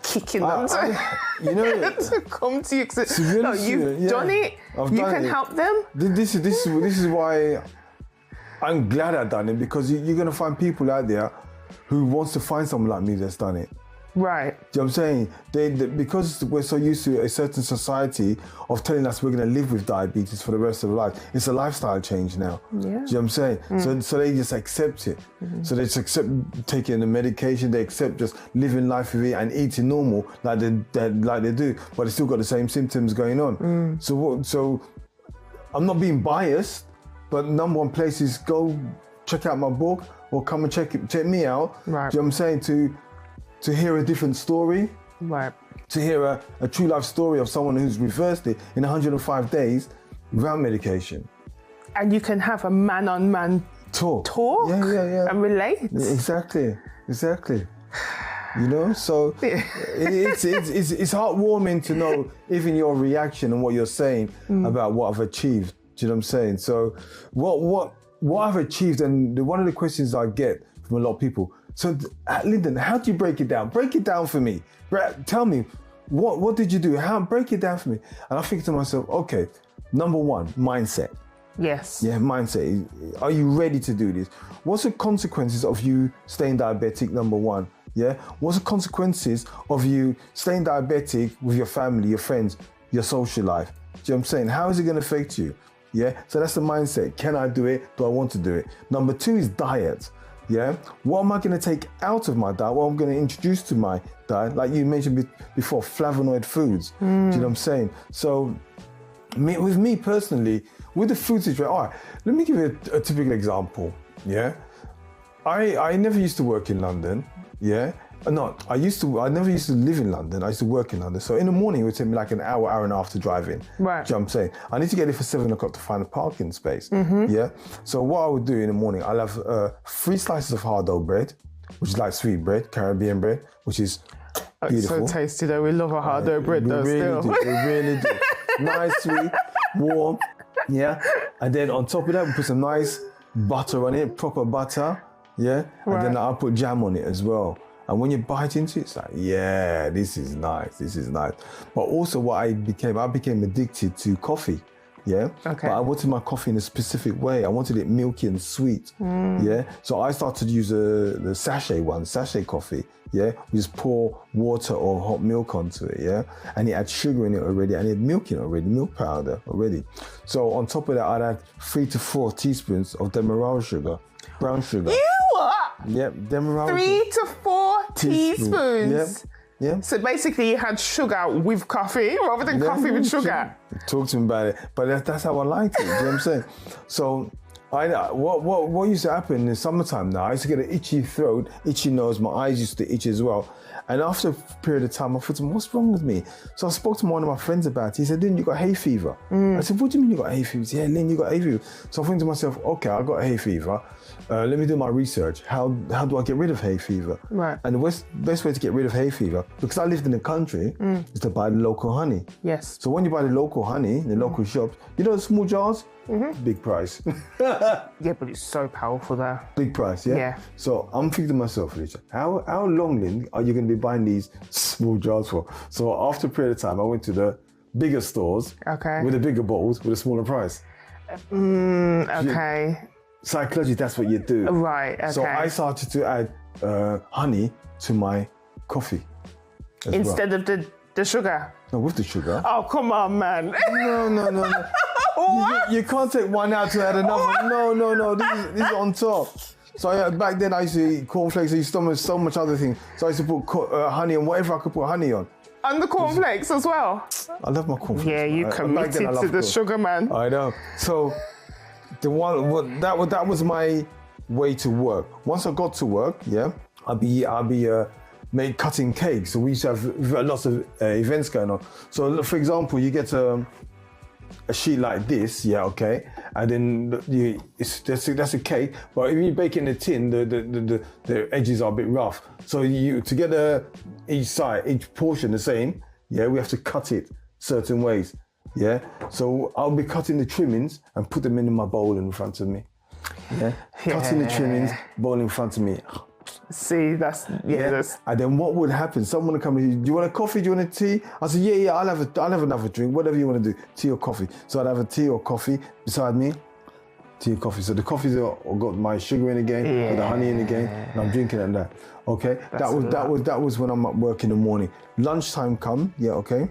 kicking them to come to you? Because you've done it. You can help them. This is why I'm glad I've done it, because you're going to find people out there who wants to find someone like me that's done it. Right. Do you know what I'm saying? Because we're so used to a certain society of telling us we're going to live with diabetes for the rest of our life. It's a lifestyle change now. Do you know what I'm saying? So they just accept it. So they just accept taking the medication. They accept just living life with it and eating normal like they do, but they still got the same symptoms going on. So I'm not being biased, but number one place is go check out my book or come and check me out. Right. Do you know what I'm saying? To hear a different story, to hear a true life story of someone who's reversed it in 105 days without medication. And you can have a man-on-man talk and relate. Exactly. You know, so it's heartwarming to know even your reaction and what you're saying about what I've achieved. Do you know what I'm saying? So what I've achieved, and one of the questions I get from a lot of people, so Lyndon, how do you break it down? Break it down for me. Tell me, what did you do? Break it down for me. And I think to myself, okay, number one, mindset. Yes. Yeah, mindset. Are you ready to do this? What's the consequences of you staying diabetic, number one? Yeah. What's the consequences of you staying diabetic with your family, your friends, your social life? Do you know what I'm saying? How is it going to affect you? Yeah. So that's the mindset. Can I do it? Do I want to do it? Number two is diet. Yeah. What am I going to take out of my diet? What I'm going to introduce to my diet? Like you mentioned before, flavonoid foods. Do you know what I'm saying? So with me personally, with the food situation, all right, let me give you a typical example. Yeah. I never used to work in London. Yeah. I never used to live in London. I used to work in London. So in the morning, it would take me like an hour and a half to drive in. Right. Do you know what I'm saying? I need to get there for 7 o'clock to find a parking space. Yeah. So what I would do in the morning, I'll have 3 slices of hard dough bread, which is like sweet bread, Caribbean bread, which is beautiful. So tasty though. We love a hard dough bread though still. We really do. Nice, sweet, warm. Yeah. And then on top of that, we put some nice butter on it, proper butter. Yeah. And then I'll put jam on it as well. And when you bite into it, it's like, yeah, this is nice. But also I became addicted to coffee. Yeah. Okay. But I wanted my coffee in a specific way. I wanted it milky and sweet. Yeah. So I started to use the sachet coffee. Yeah. We just pour water or hot milk onto it. Yeah. And it had sugar in it already, and it had milk in it already, milk powder already. So on top of that, I'd add 3 to 4 teaspoons of demerara sugar, brown sugar. Yep, demerara. 3 to 4 teaspoons. Yep. So basically, you had sugar with coffee rather than coffee with sugar. Talk to me about it. But that's how I liked it. Do you know what I'm saying? So, what used to happen in summertime now? I used to get an itchy throat, itchy nose. My eyes used to itch as well. And after a period of time, I thought, what's wrong with me? So I spoke to one of my friends about it. He said, Lynn, you got hay fever. I said, what do you mean you got hay fever? He said, yeah, Lynn, you got hay fever. So I think to myself, okay, I got hay fever. Let me do my research. How do I get rid of hay fever? Right. And the best way to get rid of hay fever, because I lived in the country, is to buy the local honey. Yes. So when you buy the local honey in the local shops, you know the small jars? Big price. Yeah, but it's so powerful though. Big price, yeah? Yeah. So I'm thinking to myself, Alicia, how long, Lynn, are you going to be buying these small jars for? So after a period of time, I went to the bigger stores with the bigger bottles with a smaller price. Okay. Psychologically, that's what you do. Right, okay. So I started to add honey to my coffee. Instead of the sugar? No, with the sugar. Oh, come on, man. No. You can't take one out to add another. No. This is on top. So back then I used to eat cornflakes. I used to eat so much other things. So I used to put honey on whatever I could put honey on. And the cornflakes as well? I love my cornflakes. Yeah, you committed to the sugar, man. I know. So that was my way to work. Once I got to work, yeah, I'll be cutting cakes. So we used to have lots of events going on. So for example, you get a sheet like this, yeah, okay, and then that's a cake. But if you bake it in a tin, the edges are a bit rough. So to get each portion the same, yeah, we have to cut it certain ways. Yeah, so I'll be cutting the trimmings and put them in my bowl in front of me. Yeah, cutting the trimmings, bowl in front of me. See, that's. And then what would happen? Someone would come and do you want a coffee? Do you want a tea? I said, yeah, I'll have another drink, whatever you want to do, tea or coffee. So I'd have a tea or coffee beside me, tea or coffee. So the coffee's got my sugar in again, got the honey in again, and I'm drinking it and that. Okay, that was when I'm at work in the morning. Lunchtime come, yeah, okay.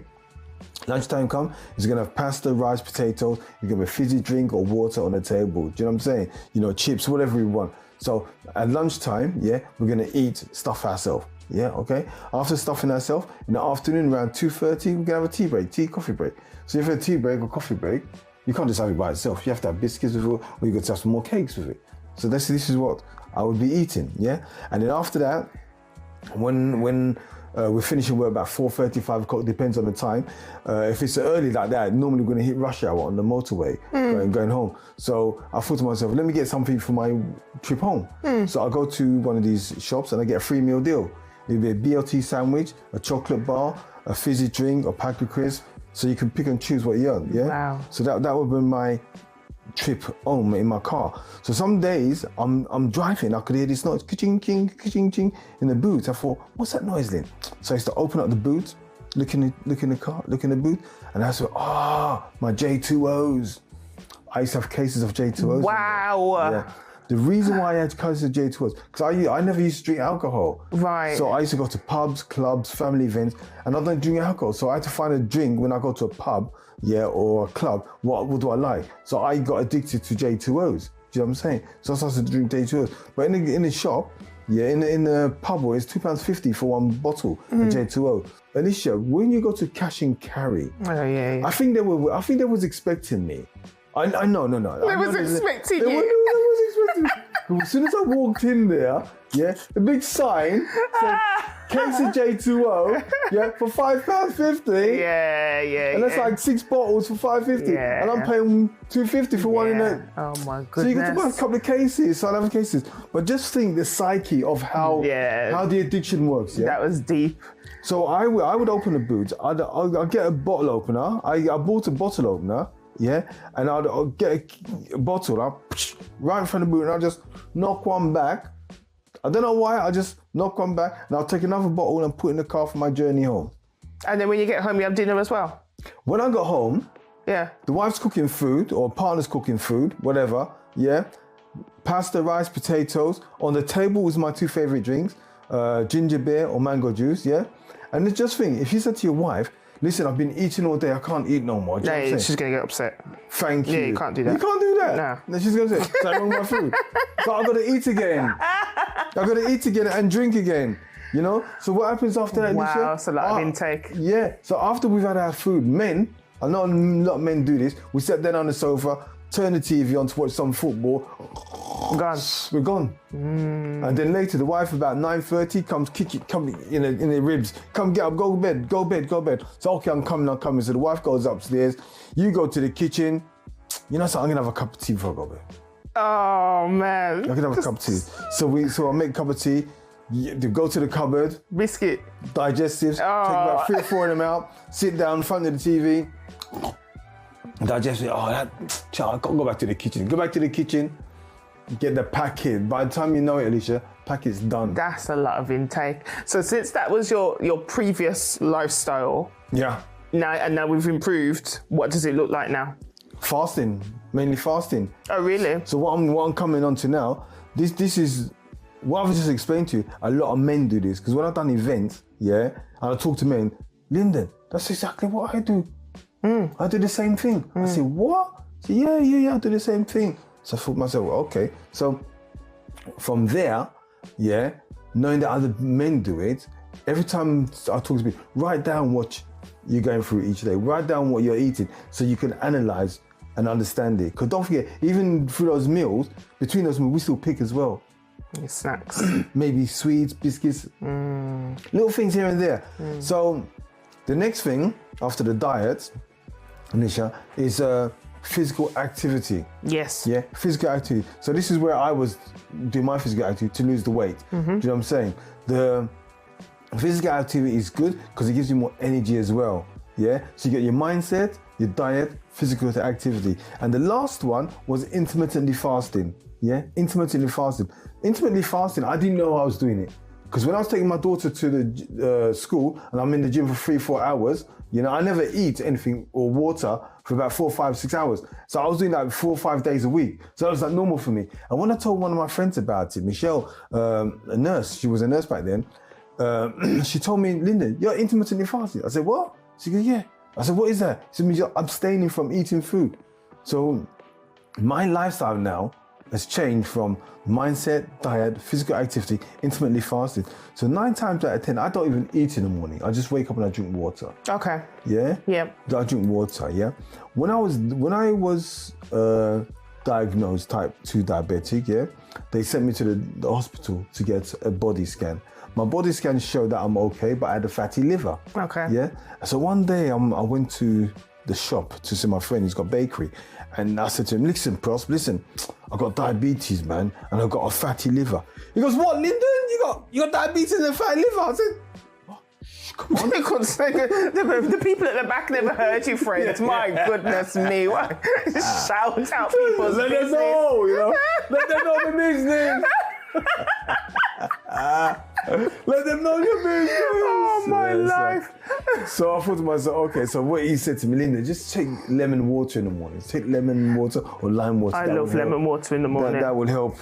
Lunchtime come, you're gonna have pasta, rice, potatoes, you're gonna have a fizzy drink or water on the table. Do you know what I'm saying? You know, chips, whatever you want. So at lunchtime, yeah, we're gonna eat, stuff ourselves. Yeah, okay. After stuffing ourselves, in the afternoon around 2:30, we're gonna have a tea, coffee break. So if you have a tea break or coffee break, you can't just have it by itself. You have to have biscuits with it, or you got to have some more cakes with it. So this is what I would be eating, yeah. And then after that, when we're finishing work about 4:30, 5 o'clock, depends on the time. If it's early like that, normally we're going to hit rush hour on the motorway going home. So I thought to myself, let me get something for my trip home. So I go to one of these shops and I get a free meal deal. It'll be a BLT sandwich, a chocolate bar, a fizzy drink, a pack of crisps. So you can pick and choose what you want, yeah? Wow. So that would be my trip home in my car. So some days I'm driving, I could hear this noise, ka-ching, ching, ka-ching, ching, in the boot. I thought, what's that noise then? So I used to open up the boot, look in the car, look in the boot, and I said, my J2Os. I used to have cases of J2Os. Wow. Yeah. The reason why I had cases of J2Os, because I never used to drink alcohol. Right. So I used to go to pubs, clubs, family events, and I don't drink alcohol. So I had to find a drink when I go to a pub, yeah, or a club. What do I like? So I got addicted to J2Os. Do you know what I'm saying? So I started to drink J2Os. But in the shop, yeah, in the pub, it's £2.50 for one bottle of J2O. Alicia, when you go to cash and carry, I think they was expecting me. I know. They was expecting you. They was expecting me. As soon as I walked in there, yeah, the big sign said case of J2O, yeah, for £5.50. Yeah. And that's like 6 bottles for £5.50. Yeah. And I'm paying £2.50 for one in it. Oh my goodness. So you get to buy a couple of cases, so I have cases. But just think the psyche of how the addiction works. Yeah? That was deep. So I would open the boot. I'd get a bottle opener. I bought a bottle opener. Yeah, and I'll get a bottle right in front of the boot, and I'll just knock one back. I don't know why. I just knock one back, and I'll take another bottle and put it in the car for my journey home. And then when you get home, you have dinner as well. When I got home, the wife's cooking food or partner's cooking food, whatever. Yeah, pasta, rice, potatoes. On the table was my 2 favorite drinks: ginger beer or mango juice. Yeah, and just think, if you said to your wife, listen, I've been eating all day, I can't eat no more. No, she's going to get upset. Thank you. Yeah, you can't do that. You can't do that? No. No, she's going to say, what's wrong with my food? So I've got to eat again. I've got to eat again and drink again. You know? So what happens after that? Wow, Alicia? that's a lot of intake. Yeah. So after we've had our food, men, I know a lot of men do this, we sit down on the sofa, turn the TV on to watch some football. Gone. We're gone. And then later, the wife about 9:30 comes kicking, in the ribs. Come get up, go to bed. So okay, I'm coming. So the wife goes upstairs. You go to the kitchen. You know, so I'm gonna have a cup of tea before I go to bed. Oh man. I'm gonna have a cup of tea. So I make a cup of tea. You go to the cupboard. Biscuit. Digestives. Take about 3 or 4 of them out. Sit down in front of the TV. Digestive. I gotta go back to the kitchen. Go back to the kitchen. Get the packet. By the time you know it, Alicia, packet's done. That's a lot of intake. So since that was your previous lifestyle, now we've improved, what does it look like now? Fasting, mainly fasting. Oh really? So what I'm coming on to now, this is what I've just explained to you. A lot of men do this because when I've done events, and I talk to men, Lyndon, that's exactly what I do. I do the same thing. I say, what? I say, yeah, I do the same thing. So I thought to myself, well, okay. So from there, knowing that other men do it, every time I talk to people, write down what you're going through each day. Write down what you're eating so you can analyze and understand it. Because don't forget, even through those meals, between those meals, we still pick as well. Snacks. Maybe sweets, biscuits, little things here and there. So the next thing after the diet, Anisha, is physical activity. Yes. Yeah, physical activity. So this is where I was doing my physical activity to lose the weight. Do you know what I'm saying? The physical activity is good because it gives you more energy as well. Yeah. So you get your mindset, your diet, physical activity. And the last one was intermittently fasting. Yeah, intermittently fasting. Intermittently fasting, I didn't know I was doing it. Because when I was taking my daughter to the school and I'm in the gym for 3-4 hours, I never eat anything or water for about 4, 5, 6 hours. So I was doing that 4 or 5 days a week. So that was like normal for me. And when I told one of my friends about it, Michelle, a nurse, she was a nurse back then, she told me, Lyndon, you're intermittently fasting. I said, what? She goes, yeah. I said, what is that? She said, you're abstaining from eating food. So my lifestyle now has changed from mindset, diet, physical activity, intermittently fasting. So 9 times out of 10, I don't even eat in the morning. I just wake up and I drink water. Okay. Yeah? Yep. I drink water, yeah? When I was diagnosed type 2 diabetic, they sent me to the hospital to get a body scan. My body scan showed that I'm okay, but I had a fatty liver. Okay. Yeah? So one day I went to the shop to see my friend, he's got a bakery. And I said to him, listen, Pros, I've got diabetes, man, and I've got a fatty liver. He goes, what, Lyndon? You got diabetes and a fatty liver? I said, oh, come on. the people at the back never heard you, friends. My goodness me. What? Shout out people's Let business. them know, Let them know the business. Let them know your business. Oh, my life. So I thought to myself, okay, so what he said to me, Linda, just take lemon water in the morning. Take lemon water or lime water. I love lemon water in the morning. That will help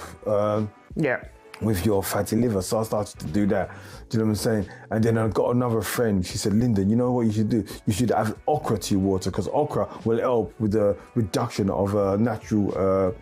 with your fatty liver. So I started to do that. Do you know what I'm saying? And then I got another friend. She said, Linda, you know what you should do? You should add okra to your water because okra will help with the reduction of natural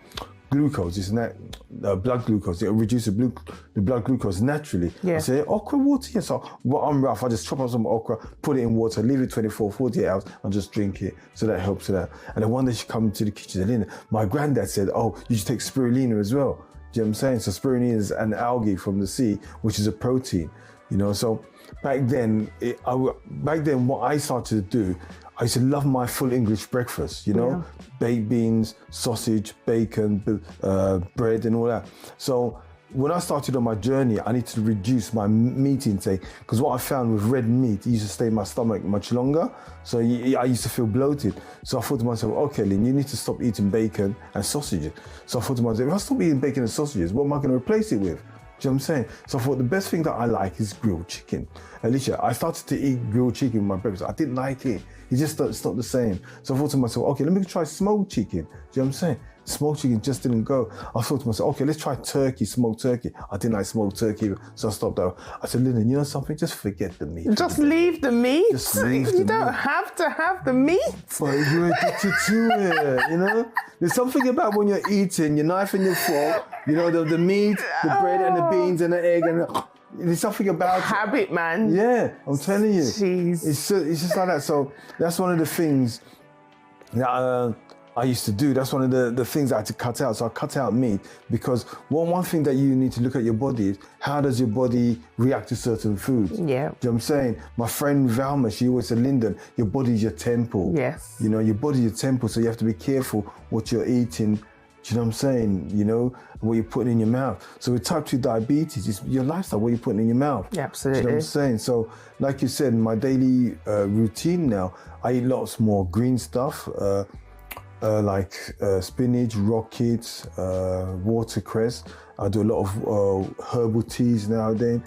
glucose, blood glucose. It'll reduce the blood glucose naturally. Yeah. I say, okra water, yes. So well, I'm rough. I just chop up some okra, put it in water, leave it 24, 48 hours, and just drink it. So that helps with that. And then one day she come into the kitchen, and my granddad said, oh, you should take spirulina as well. Do you know what I'm saying? So spirulina is an algae from the sea, which is a protein. So back then, what I started to do, I used to love my full English breakfast, baked beans, sausage, bacon, bread and all that. So when I started on my journey, I needed to reduce my meat intake because what I found with red meat, it used to stay in my stomach much longer. So I used to feel bloated. So I thought to myself, okay, Lynn, you need to stop eating bacon and sausages. So I thought to myself, if I stop eating bacon and sausages, what am I going to replace it with? Do you know what I'm saying? So I thought the best thing that I like is grilled chicken. Alicia, I started to eat grilled chicken with my breakfast. I didn't like it. It's not the same. So I thought to myself, okay, let me try smoked chicken. Do you know what I'm saying? Smoked chicken just didn't go. I thought to myself, okay, let's try smoked turkey. I didn't like smoked turkey, so I stopped out. I said, Lyndon, you know something? Just forget the meat. Just leave the meat. You don't have to have the meat. But you're addicted to it, There's something about when you're eating, your knife and your fork, the meat, the bread and the beans and the egg and there's something about habit, man. Yeah, I'm telling you. Jeez. It's just like that. So that's one of the things that I used to do. That's one of the things I had to cut out. So I cut out meat because one thing that you need to look at your body is how does your body react to certain foods? Yeah. Do you know what I'm saying? My friend Valma, she always said, Lyndon, your body's your temple. Yes. Your body's your temple, so you have to be careful what you're eating. Do you know what I'm saying? What you're putting in your mouth. So with type 2 diabetes, it's your lifestyle, what you're putting in your mouth. Yeah, absolutely. Do you know what I'm saying? So like you said, my daily routine now, I eat lots more green stuff, like spinach, rocket, watercress. I do a lot of herbal teas nowadays,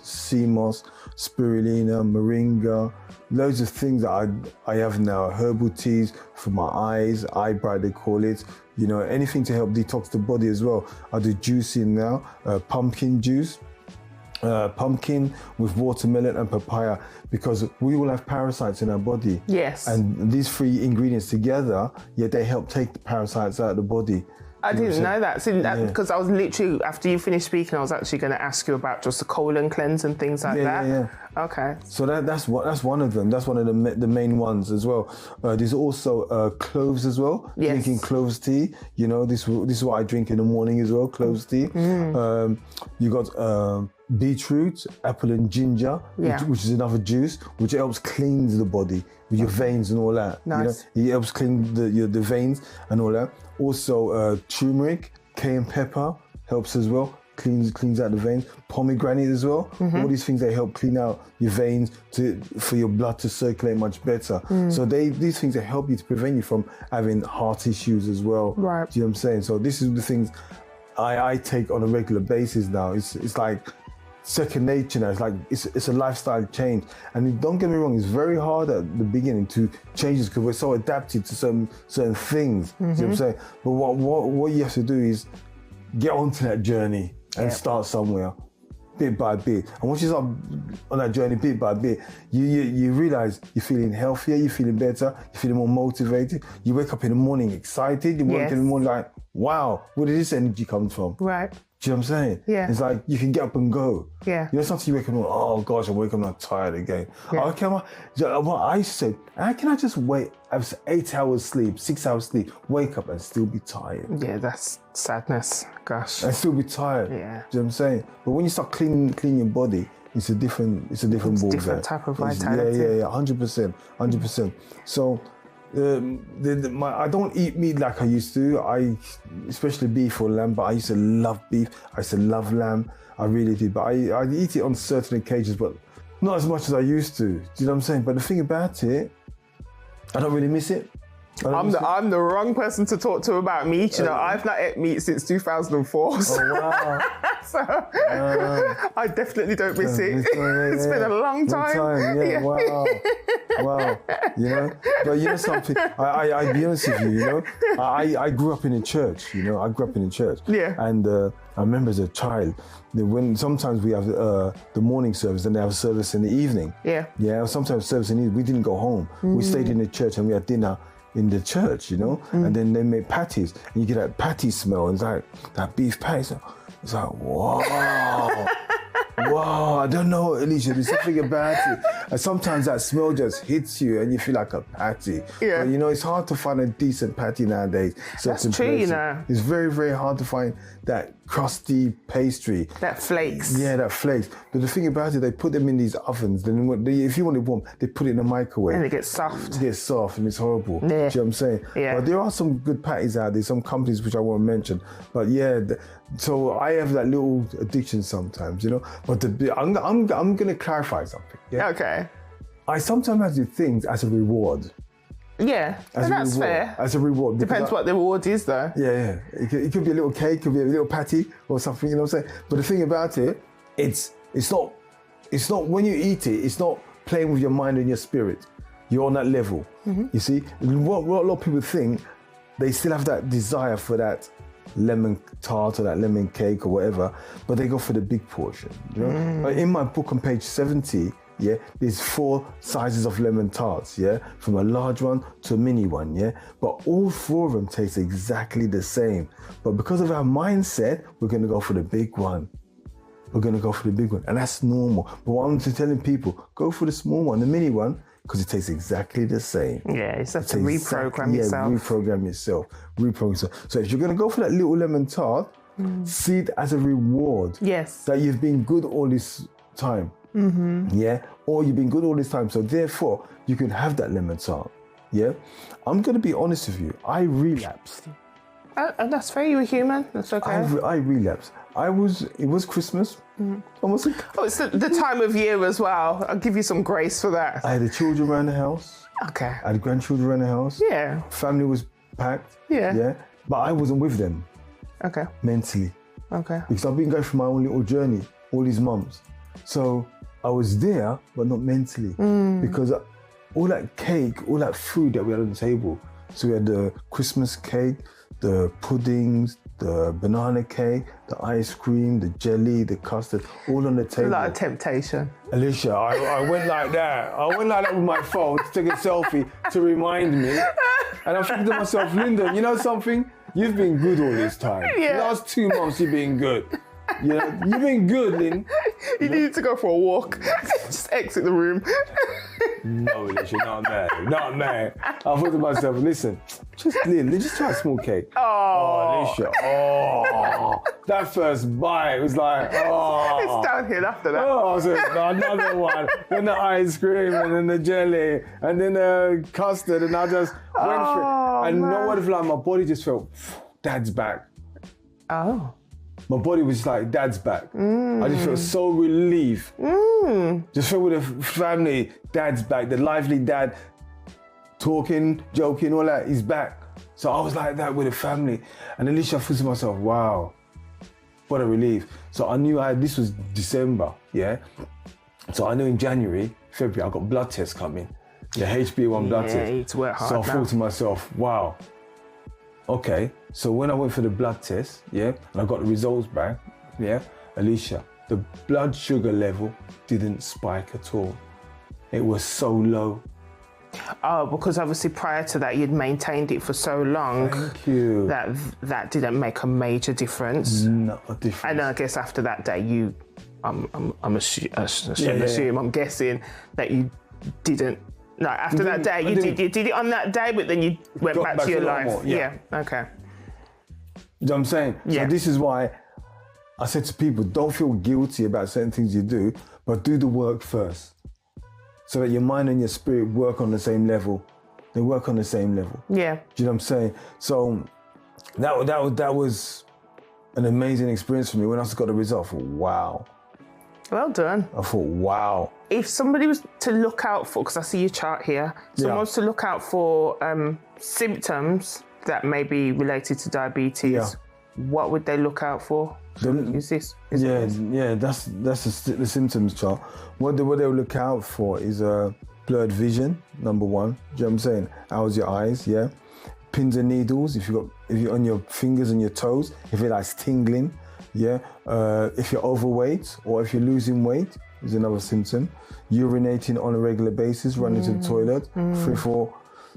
sea moss, spirulina, moringa, loads of things that I have now. Herbal teas for my eyes, eye bright they call it. Anything to help detox the body as well. I do juicing now, pumpkin juice. Pumpkin with watermelon and papaya because we all have parasites in our body. Yes. And these three ingredients together, they help take the parasites out of the body. I didn't know that. Because I was literally, after you finished speaking, I was actually going to ask you about just the colon cleanse and things like that. Yeah. Okay. So that's one of them. That's one of the main ones as well. There's also cloves as well. Yes. Drinking cloves tea. This is what I drink in the morning as well. Cloves tea. You got beetroot, apple and ginger, which is another juice, which helps cleanse the body with your veins and all that. Nice. It helps clean the veins and all that. Also, turmeric, cayenne pepper helps as well. Cleans out the veins. Pomegranate as well. All these things, they help clean out your veins for your blood to circulate much better. So these things, they help you to prevent you from having heart issues as well. Right. Do you know what I'm saying? So this is the things I take on a regular basis now. It's like second nature now. It's like it's a lifestyle change. And don't get me wrong, it's very hard at the beginning to change this because we're so adapted to certain things. You know what I'm saying? But what you have to do is get onto that journey and start somewhere, bit by bit. And once you start on that journey bit by bit, you realize you're feeling healthier, you're feeling better, you're feeling more motivated. You wake up in the morning excited, you wake up in the morning like, wow, where did this energy come from? Right. Do you know what I'm saying? Yeah. It's like you can get up and go. Yeah. Sometimes you wake up and oh gosh, I'm waking up tired again. Yeah. Okay, I said, how can I just have 8 hours sleep, 6 hours sleep, wake up and still be tired? Yeah, that's sadness. Gosh. And still be tired. Yeah. Do you know what I'm saying? But when you start cleaning your body, it's a different ball. Different type of vitality. Yeah, 100%. So I don't eat meat like I used to. Especially beef or lamb, but I used to love beef. I used to love lamb. I really did. But I eat it on certain occasions, but not as much as I used to. Do you know what I'm saying? But the thing about it, I don't really miss it. I'm the wrong person to talk to about meat. I've not ate meat since 2004. So. Oh, wow. So I definitely don't miss it. It's been a long time. Yeah. Wow. But something, I'll be honest with you, I grew up in a church, Yeah. And I remember as a child, when sometimes we have the morning service and they have a service in the evening. Yeah. Yeah, sometimes service in the evening, we didn't go home. We stayed in the church and we had dinner in the church, you know, and then they make patties, and you get that patty smell, and it's like that beef patty. It's like, wow. Wow, I don't know, Alicia, there's something about it. And sometimes that smell just hits you and you feel like a patty. Yeah. But you know, it's hard to find a decent patty nowadays. That's true, you know. It's very, very hard to find that crusty pastry. That flakes. Yeah, that flakes. But the thing about it, they put them in these ovens. Then if you want it warm, they put it in the microwave. And it gets soft. It gets soft and it's horrible. Yeah. Do you know what I'm saying? Yeah. But there are some good patties out there, some companies which I won't mention. But yeah, so I have that little addiction sometimes, you know. But I'm going to clarify something. Yeah? Okay. I sometimes do things as a reward. Yeah, As a that's reward. fair. As a reward. Depends what the reward is, though. Yeah. It could be a little cake, it could be a little patty or something, you know what I'm saying? But the thing about it, it's not when you eat it, it's not playing with your mind and your spirit. You're on that level. You see, what a lot of people think, they still have that desire for that lemon tart or that lemon cake or whatever, but they go for the big portion. You know? But in my book on page 70, yeah, there's 4 sizes of lemon tarts, yeah, from a large one to a mini one, yeah, but all 4 of them taste exactly the same. But because of our mindset, we're going to go for the big one. We're going to go for the big one, and that's normal. But what I'm telling people, go for the small one, the mini one, because it tastes exactly the same. Yeah, it's have to reprogram yourself. Yeah, reprogram yourself. So if you're going to go for that little lemon tart, see it as a reward. Yes. That you've been good all this time. Yeah, or you've been good all this time, so therefore you can have that lemon tart. Yeah, I'm gonna be honest with you. I relapsed. And that's fair. You're human. That's okay. I relapsed. It was Christmas. Almost. Oh, it's the time of year as well. I'll give you some grace for that. I had the children around the house. Okay. I had grandchildren around the house. Yeah. Family was packed. Yeah. Yeah, but I wasn't with them Okay. mentally Okay. because I've been going through my own little journey all these months. So I was there, but not mentally, because all that cake, all that food that we had on the table. So we had the Christmas cake, the puddings, the banana cake, the ice cream, the jelly, the custard, all on the table. A lot of temptation. Alicia, I went like that. I went like that with my phone to take a selfie to remind me. And I'm thinking to myself, Lyndon, you know something? You've been good all this time. Yeah. The last 2 months you've been good. You know, you've been good, Lynn. You need to go for a walk. Just exit the room. No, Alicia, not mad. I thought to myself, listen, just try a small cake. Oh, Alicia, that first bite was like, it's downhill after that. Oh, so another one, then the ice cream, and then the jelly, and then the custard, and I just went for it. And you know what? Like my body just felt, Dad's back. Oh. My body was like, Dad's back. I just felt so relieved. Just felt with the family, Dad's back. The lively dad, talking, joking, all that, he's back. So I was like that with the family. And Alicia, I thought to myself, wow, what a relief. So I knew this was December, yeah? So I knew in January, February, I got blood tests coming. The HbA1 blood test. Yeah, it's work hard So I now. thought to myself, wow. Okay, so when I went for the blood test, yeah, and I got the results back, yeah, Alicia, the blood sugar level didn't spike at all. It was so low. Oh, because obviously prior to that you'd maintained it for so long. Thank you. That didn't make a major difference. Not a difference. And I guess after that day, I'm guessing that you didn't. No, after that day, you did it on that day, but then you went Got back back to your to life. normal, yeah. Okay. You know what I'm saying? Yeah. So this is why I said to people, don't feel guilty about certain things you do, but do the work first. So that your mind and your spirit work on the same level. They work on the same level. Yeah. Do you know what I'm saying? So that was an amazing experience for me. When I got the result, I thought, wow. Well done. I thought, wow. If somebody was to look out for, because I see your chart here, someone was to look out for symptoms that may be related to diabetes, what would they look out for? That's the symptoms chart. What they'll look out for is blurred vision, number one. Do you know what I'm saying? How's your eyes? Yeah. Pins and needles. If you're on your fingers and your toes, if it likes tingling. Yeah. If you're overweight or if you're losing weight is another symptom. Urinating on a regular basis, running to the toilet 3-4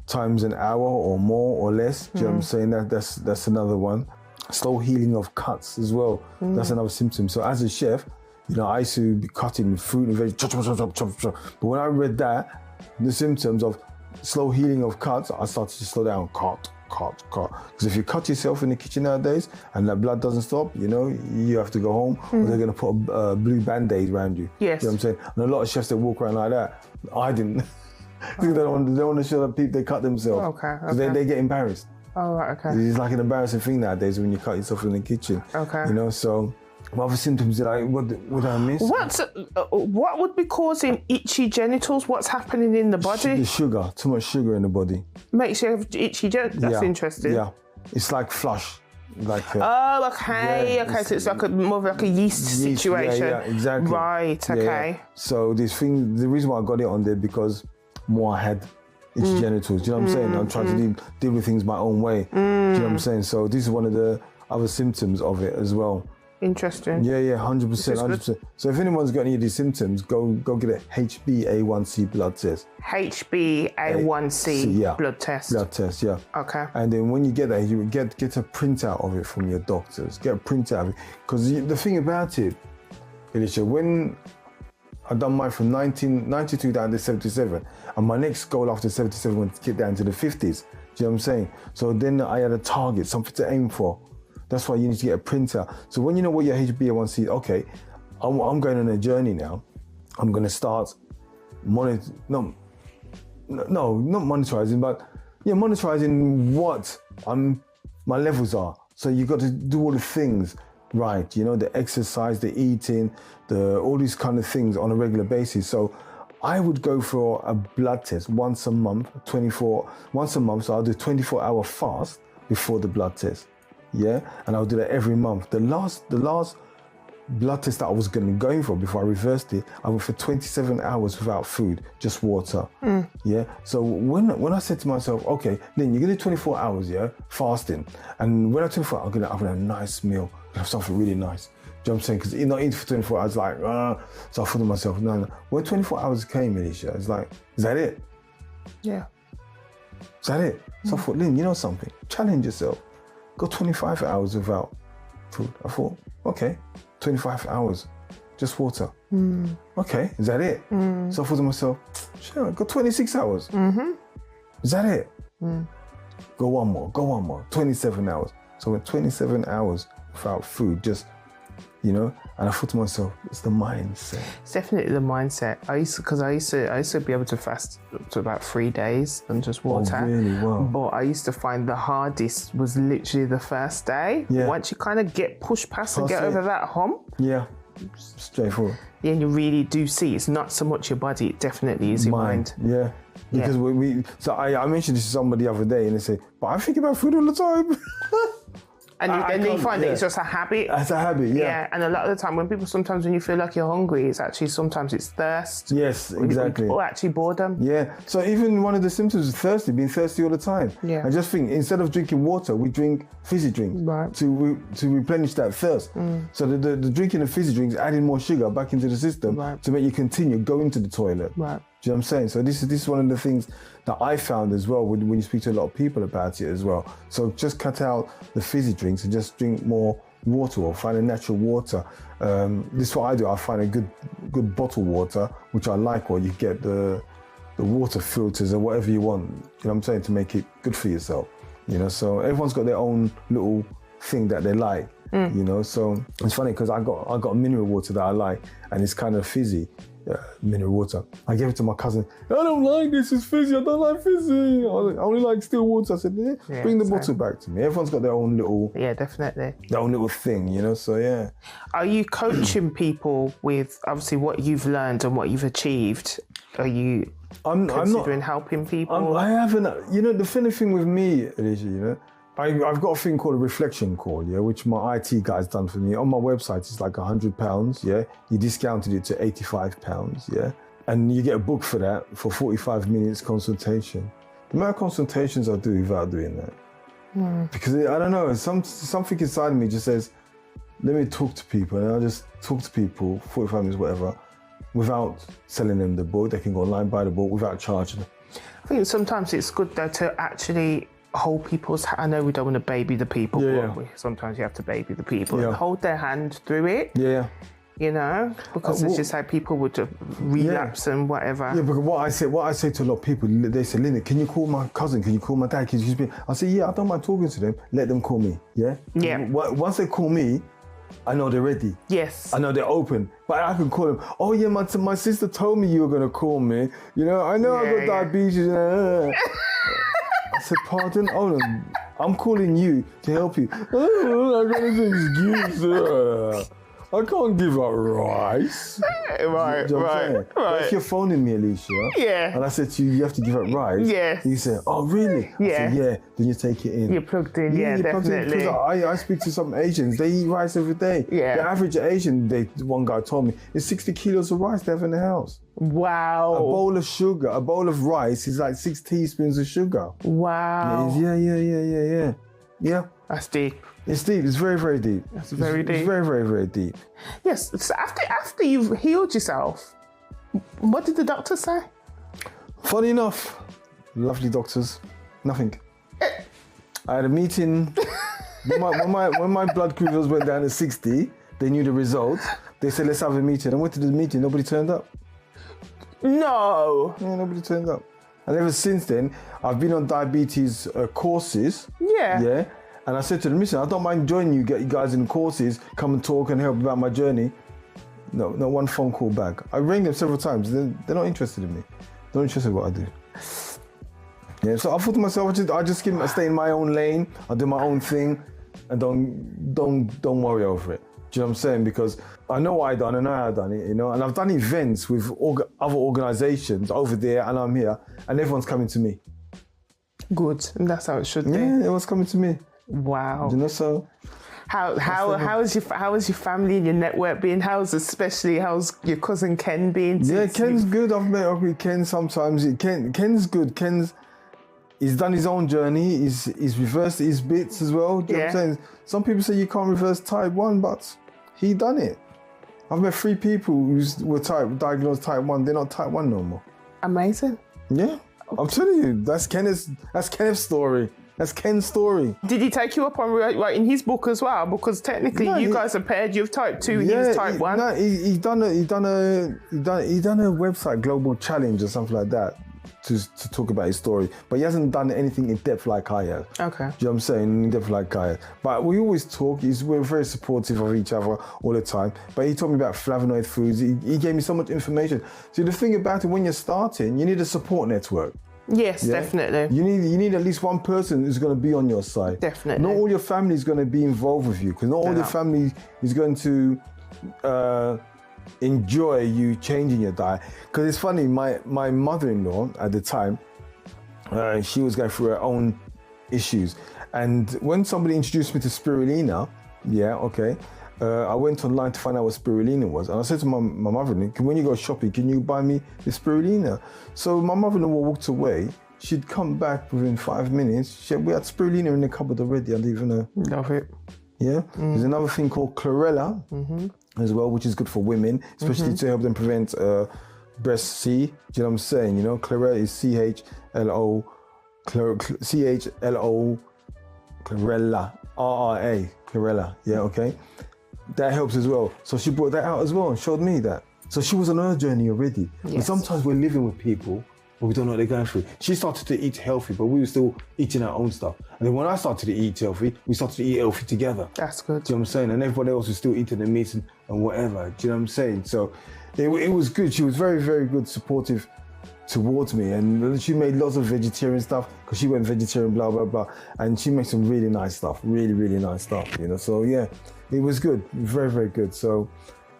times an hour or more or less. Do you know what I'm saying? That's another one. Slow healing of cuts as well. That's another symptom. So as a chef, you know, I used to be cutting fruit and veg, chop, chop, chop, chop, chop, chop. But when I read that, the symptoms of slow healing of cuts, I started to slow down. Cut. Because if you cut yourself in the kitchen nowadays and that blood doesn't stop, you know, you have to go home or they're going to put a blue band-aid around you. Yes. You know what I'm saying? And a lot of chefs that walk around like that, I didn't. They don't want to show that people they cut themselves. Okay. Because they get embarrassed. Oh, right, okay. It's like an embarrassing thing nowadays when you cut yourself in the kitchen. Okay. You know, so what other symptoms did I miss? What would be causing itchy genitals? What's happening in the body? The sugar, too much sugar in the body. Makes you have itchy genitals? That's interesting. Yeah, it's like flush. Like oh, okay. yeah, Okay, so it's like more of like a yeast situation. Yeah, exactly. Right, okay. Yeah. So this thing, the reason why I got it on there because more I had itchy genitals. Do you know what I'm saying? I'm trying to deal with things my own way. Do you know what I'm saying? So this is one of the other symptoms of it as well. Interesting. Yeah, 100%, 100%. So if anyone's got any of these symptoms, go get a HbA1c blood test. HbA1c blood test. Blood test, yeah. Okay. And then when you get that, you get a printout of it from your doctors. Get a printout of it. Because the thing about it, Alicia, when I done mine from 1992 down to 77, and my next goal after 77 was to get down to the 50s. Do you know what I'm saying? So then I had a target, something to aim for. That's why you need to get a printer. So when you know what your HbA1c is, okay, I'm going on a journey now. I'm going to start monitoring what my levels are. So you got to do all the things right, you know, the exercise, the eating, all these kind of things on a regular basis. So I would go for a blood test once a month, so I'll do a 24-hour fast before the blood test. Yeah, and I'll do that every month. The last blood test that I was going for before I reversed it, I went for 27 hours without food, just water. Yeah. So when I said to myself, okay, then you're gonna do 24 hours, yeah, fasting, and when I 24 hours, I'm gonna have a nice meal, have something really nice. Do you know what I'm saying? Because not eating for 24 hours, like, so I thought to myself, no. When 24 hours came, Alicia, it's like, is that it? Yeah. Is that it? So I thought, Lynn, you know something? Challenge yourself. Go 25 hours without food. I thought, okay, 25 hours, just water. Okay, is that it? So I thought to myself, sure, go 26 hours. Is that it? Go one more, 27 hours. So I went 27 hours without food, just, you know, and I thought to myself, it's the mindset. It's definitely the mindset. I used to be able to fast up to about 3 days and just water. Oh, really? Wow. But I used to find the hardest was literally the first day. Yeah. Once you kind of get pushed past and get over that hump. Yeah, straightforward. Yeah, and you really do see it's not so much your body, it definitely is your mind. Yeah. Because so I mentioned this to somebody the other day and they say, but I think about food all the time. And then you find that it's just a habit. It's a habit, yeah. And a lot of the time when you feel like you're hungry, it's actually sometimes it's thirst. Yes, exactly. Or actually boredom. Yeah. So even one of the symptoms is being thirsty all the time. Yeah. I just think instead of drinking water, we drink fizzy drinks to replenish that thirst. So the drinking of fizzy drinks adding more sugar back into the system to make you continue going to the toilet. Right. Do you know what I'm saying? So this is one of the things that I found as well when you speak to a lot of people about it as well. So just cut out the fizzy drinks and just drink more water or find a natural water. This is what I do. I find a good bottled water, which I like, or you get the water filters or whatever you want. You know what I'm saying? To make it good for yourself. You know, so everyone's got their own little thing that they like. You know, so it's funny because I got a mineral water that I like, and it's kind of fizzy. Mineral water. I gave it to my cousin. I don't like this, it's fizzy, I don't like fizzy. I only like still water. I said, bring the bottle back to me. Everyone's got their own little... Yeah, definitely. Their own little thing, you know, so yeah. Are you coaching people with, obviously, what you've learned and what you've achieved? Are you considering helping people? I haven't, you know, the funny thing with me, Alicia, you know, I've got a thing called a reflection call, yeah, which my IT guy's done for me. On my website, it's like £100, yeah. You discounted it to £85, yeah. And you get a book for that for 45 minutes consultation. The amount of consultations I do without doing that. Because I don't know, something inside me just says, let me talk to people. And I'll just talk to people, 45 minutes, whatever, without selling them the book. They can go online, buy the book without charging them. I think sometimes it's good though to actually hold people's. I know we don't want to baby the people, Yeah, but sometimes you have to baby the people Yeah. and hold their hand through it. Yeah. You know, because it's just how people would relapse and whatever. Yeah, because what I say to a lot of people, they say, Linda, can you call my cousin? Can you call my dad? Can you just I say, yeah, I don't mind talking to them. Let them call me. Yeah. Yeah. Once they call me, I know they're ready. Yes. I know they're open. But I can call them. Oh yeah, my sister told me you were gonna call me. You know, I know I got diabetes. I said, pardon? Hold on. I'm calling you to help you. Oh, I got an excuse. I can't give up rice. Right, You know what I'm saying? But if you're phoning me, Alicia, and I said to you, you have to give up rice. Yes. You say, oh, really? Yeah. I said, yeah. Then you take it in. You're plugged in, yeah, you're plugged in. definitely. Because I speak to some Asians, they eat rice every day. Yeah. The average Asian, one guy told me, is 60 kilos of rice they have in the house. Wow. A bowl of sugar, a bowl of rice is like 6 teaspoons of sugar. Wow. Yeah. That's deep. It's deep. It's very, very deep. That's very deep. It's very, very, very deep. Yes. So after you've healed yourself, what did the doctor say? Funny enough, lovely doctors, nothing. I had a meeting. when my blood glucose went down to 60, they knew the results. They said, let's have a meeting. I went to the meeting, nobody turned up. No. Yeah, nobody turned up. And ever since then, I've been on diabetes courses. Yeah. And I said to them, listen, I don't mind joining you guys in courses, come and talk and help about my journey. No, not one phone call back. I rang them several times. They're not interested in me. They're not interested in what I do. Yeah, so I thought to myself, I just stay in my own lane. I do my own thing, and don't worry over it. Do you know what I'm saying? Because I know what I done, and I know how I done it, you know. And I've done events with other organisations over there, and I'm here, and everyone's coming to me. Good, and that's how it should be. Yeah, everyone's coming to me. Wow. You know, so how is your family and your network been? How's your cousin Ken been? Yeah, Ken's good. I've met up with Ken sometimes. Ken's good. He's done his own journey. He's reversed his bits as well. Do you know what I'm saying? Some people say you can't reverse type 1, but he done it. I've met 3 people who were diagnosed type 1. They're not type 1 no more. Amazing. Yeah, I'm telling you, that's Kenneth's story. That's Ken's story. Did he take you up on writing his book as well? Because technically, you guys are paired. You've type 2, he was type 1. No, he done a website, Global Challenge or something like that, to talk about his story. But he hasn't done anything in depth like I have. Okay. Do you know what I'm saying? In depth like I have. But we always talk. We're very supportive of each other all the time. But he told me about flavonoid foods. He gave me so much information. See, the thing about it, when you're starting, you need a support network. Yes, definitely. You need at least one person who's going to be on your side. Definitely. Not all your family is going to be involved with you, because not all your family is going to enjoy you changing your diet. Because it's funny, my mother-in-law at the time, she was going through her own issues, and when somebody introduced me to spirulina, I went online to find out what spirulina was, and I said to my mother-in-law, when you go shopping, can you buy me the spirulina? So my mother-in-law walked away. She'd come back within 5 minutes. We had spirulina in the cupboard already. I didn't even know. Love it. Yeah. There's another thing called chlorella as well, which is good for women, especially to help them prevent breast C. Do you know what I'm saying? You know, chlorella is CHLO, chlorella, RRA, chlorella. Yeah, okay. That helps as well. So she brought that out as well and showed me that. So she was on her journey already. Yes. And sometimes we're living with people, but we don't know what they're going through. She started to eat healthy, but we were still eating our own stuff. And then when I started to eat healthy, we started to eat healthy together. That's good. Do you know what I'm saying? And everybody else was still eating the meat and whatever. Do you know what I'm saying? So it was good. She was very, very good, supportive towards me. And she made lots of vegetarian stuff, because she went vegetarian, blah, blah, blah. And she made some really nice stuff, really, really nice stuff, you know? So yeah, it was good, very, very good. So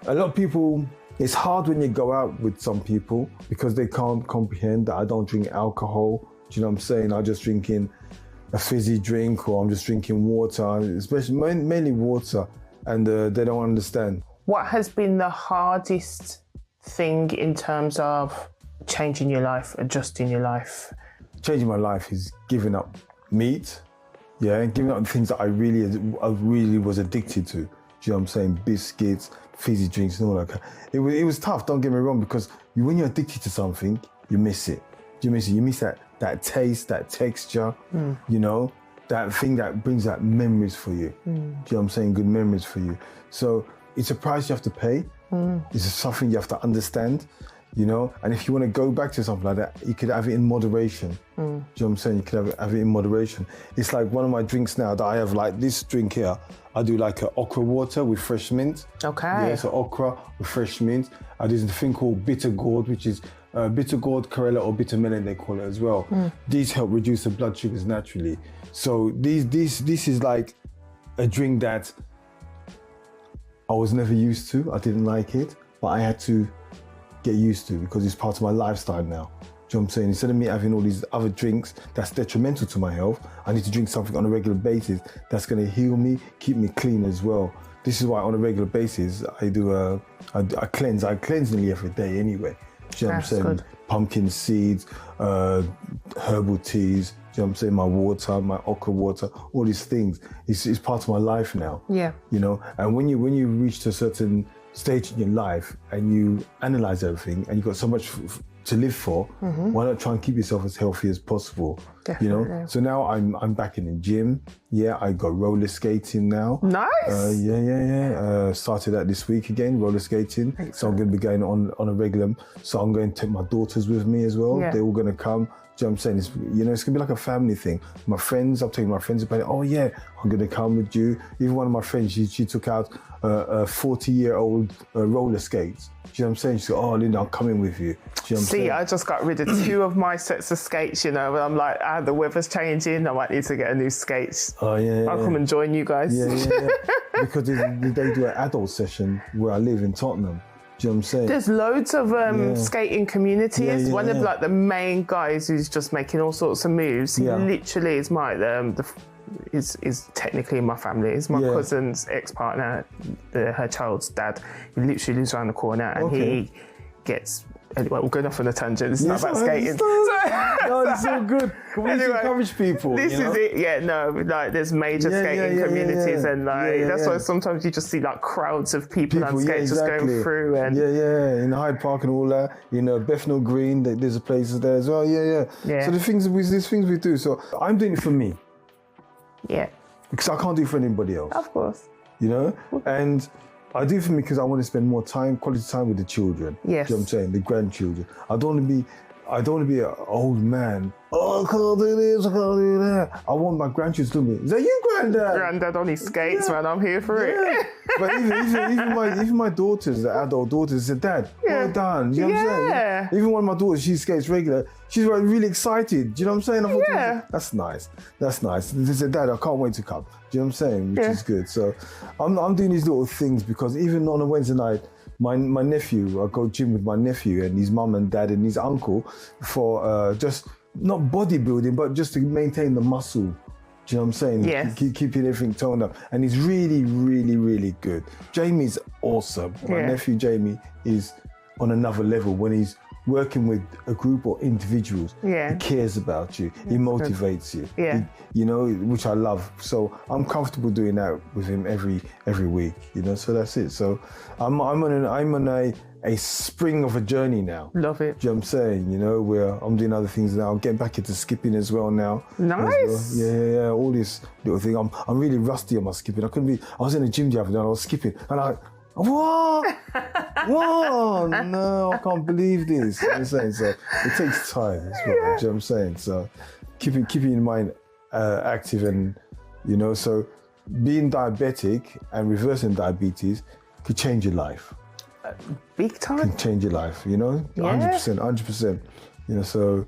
a lot of people, it's hard when you go out with some people because they can't comprehend that I don't drink alcohol. Do you know what I'm saying? I'm just drinking a fizzy drink, or I'm just drinking water, especially mainly water, and they don't understand. What has been the hardest thing in terms of changing your life, adjusting your life? Changing my life is giving up meat, giving up the things that I really was addicted to. Do you know what I'm saying? Biscuits, fizzy drinks and all that. It was tough, don't get me wrong, because when you're addicted to something, you miss it. Do you miss it? You miss that taste, that texture, you know, that thing that brings out memories for you. Do you know what I'm saying? Good memories for you. So it's a price you have to pay. It's something you have to understand, you know. And if you want to go back to something like that, you could have it in moderation. Do you know what I'm saying? You could have it in moderation. It's like one of my drinks now that I have, like this drink here. I do like an okra water with fresh mint. Okay. Yeah, so okra with fresh mint. I do this thing called bitter gourd, which is bitter gourd, Corella, or bitter melon, they call it as well. These help reduce the blood sugars naturally. So this is like a drink that I was never used to. I didn't like it, but I had to get used to because it's part of my lifestyle now. Do you know what I'm saying? Instead of me having all these other drinks that's detrimental to my health, I need to drink something on a regular basis that's going to heal me, keep me clean as well. This is why on a regular basis I do I cleanse. I cleanse nearly every day anyway. Do you know what I'm saying? Good. Pumpkin seeds, herbal teas. Do you know what I'm saying? My water, my okra water, all these things. It's part of my life now. Yeah. You know, and when you reach to a certain stage in your life and you analyze everything and you've got so much to live for, why not try and keep yourself as healthy as possible? Definitely. You know, so now I'm back in the gym. Yeah, I got roller skating now. Nice. Started that this week again, roller skating. Excellent. So I'm going to be going on a regular. So I'm going to take my daughters with me as well. Yeah. They're all going to come. Do you know what I'm saying? It's, you know, it's going to be like a family thing. My friends, I'm taking my friends about it. Oh yeah, I'm going to come with you. Even one of my friends, she took out a 40-year-old roller skates. Do you know what I'm saying? She said, oh, Linda, I'm coming with you. Do you know what I'm saying? I just got rid of 2 of my sets of skates, you know, and I'm like, the weather's changing, I might need to get a new skates. Oh, yeah. I'll come and join you guys. Yeah. Because they do an adult session where I live in Tottenham. Do you know what I'm saying? There's loads of skating communities. One of like the main guys who's just making all sorts of moves. He literally is my is technically in my family. It's my cousin's ex-partner, her child's dad. He literally lives around the corner, and he gets. Anyway, we're going off on a tangent. It's not about skating. No, it's so good. We need to encourage people. This is it. Yeah, no, like there's major skating communities, and like that's why sometimes you just see like crowds of people on skates just going through. And in Hyde Park and all that. You know, Bethnal Green. There's places there as well. Yeah. So there's things we do. So I'm doing it for me. Yeah. Because I can't do it for anybody else. Of course. You know, and I do it for me because I want to spend more time, quality time with the children. Yes. Do you know what I'm saying? The grandchildren. I don't want to be an old man. Oh, I can't do this, I can't do that. I want my grandchildren to be, is that you, Granddad? Granddad on his skates, man, I'm here for it. But even my daughters, the adult daughters, said, Dad, well done. You know what I'm saying? Even one of my daughters, she skates regular, she's like really excited. Do you know what I'm saying? I thought, that's nice. That's nice. They said, Dad, I can't wait to come. Do you know what I'm saying? Which is good. So I'm doing these little things because even on a Wednesday night, my nephew, I go gym with my nephew and his mum and dad and his uncle for just not bodybuilding, but just to maintain the muscle. Do you know what I'm saying? Yes. Keeping everything toned up. And he's really, really, really good. Jamie's awesome. My nephew Jamie is on another level when he's working with a group or individuals. He cares about you. He motivates you. You know, which I love. So I'm comfortable doing that with him every week. You know, so that's it. So I'm on a spring of a journey now. Love it. Do you know what I'm saying? You know, where I'm doing other things now. I'm getting back into skipping as well now. Nice. Yeah. All this little thing. I'm really rusty on my skipping. I was in the gym the other day and I was skipping and what? No, I can't believe this. You know what I'm saying? So it takes time as well. Do you know what I'm saying? So keeping your mind active and, you know, so being diabetic and reversing diabetes could change your life. Big time. Can change your life, you know? 100%. You know, so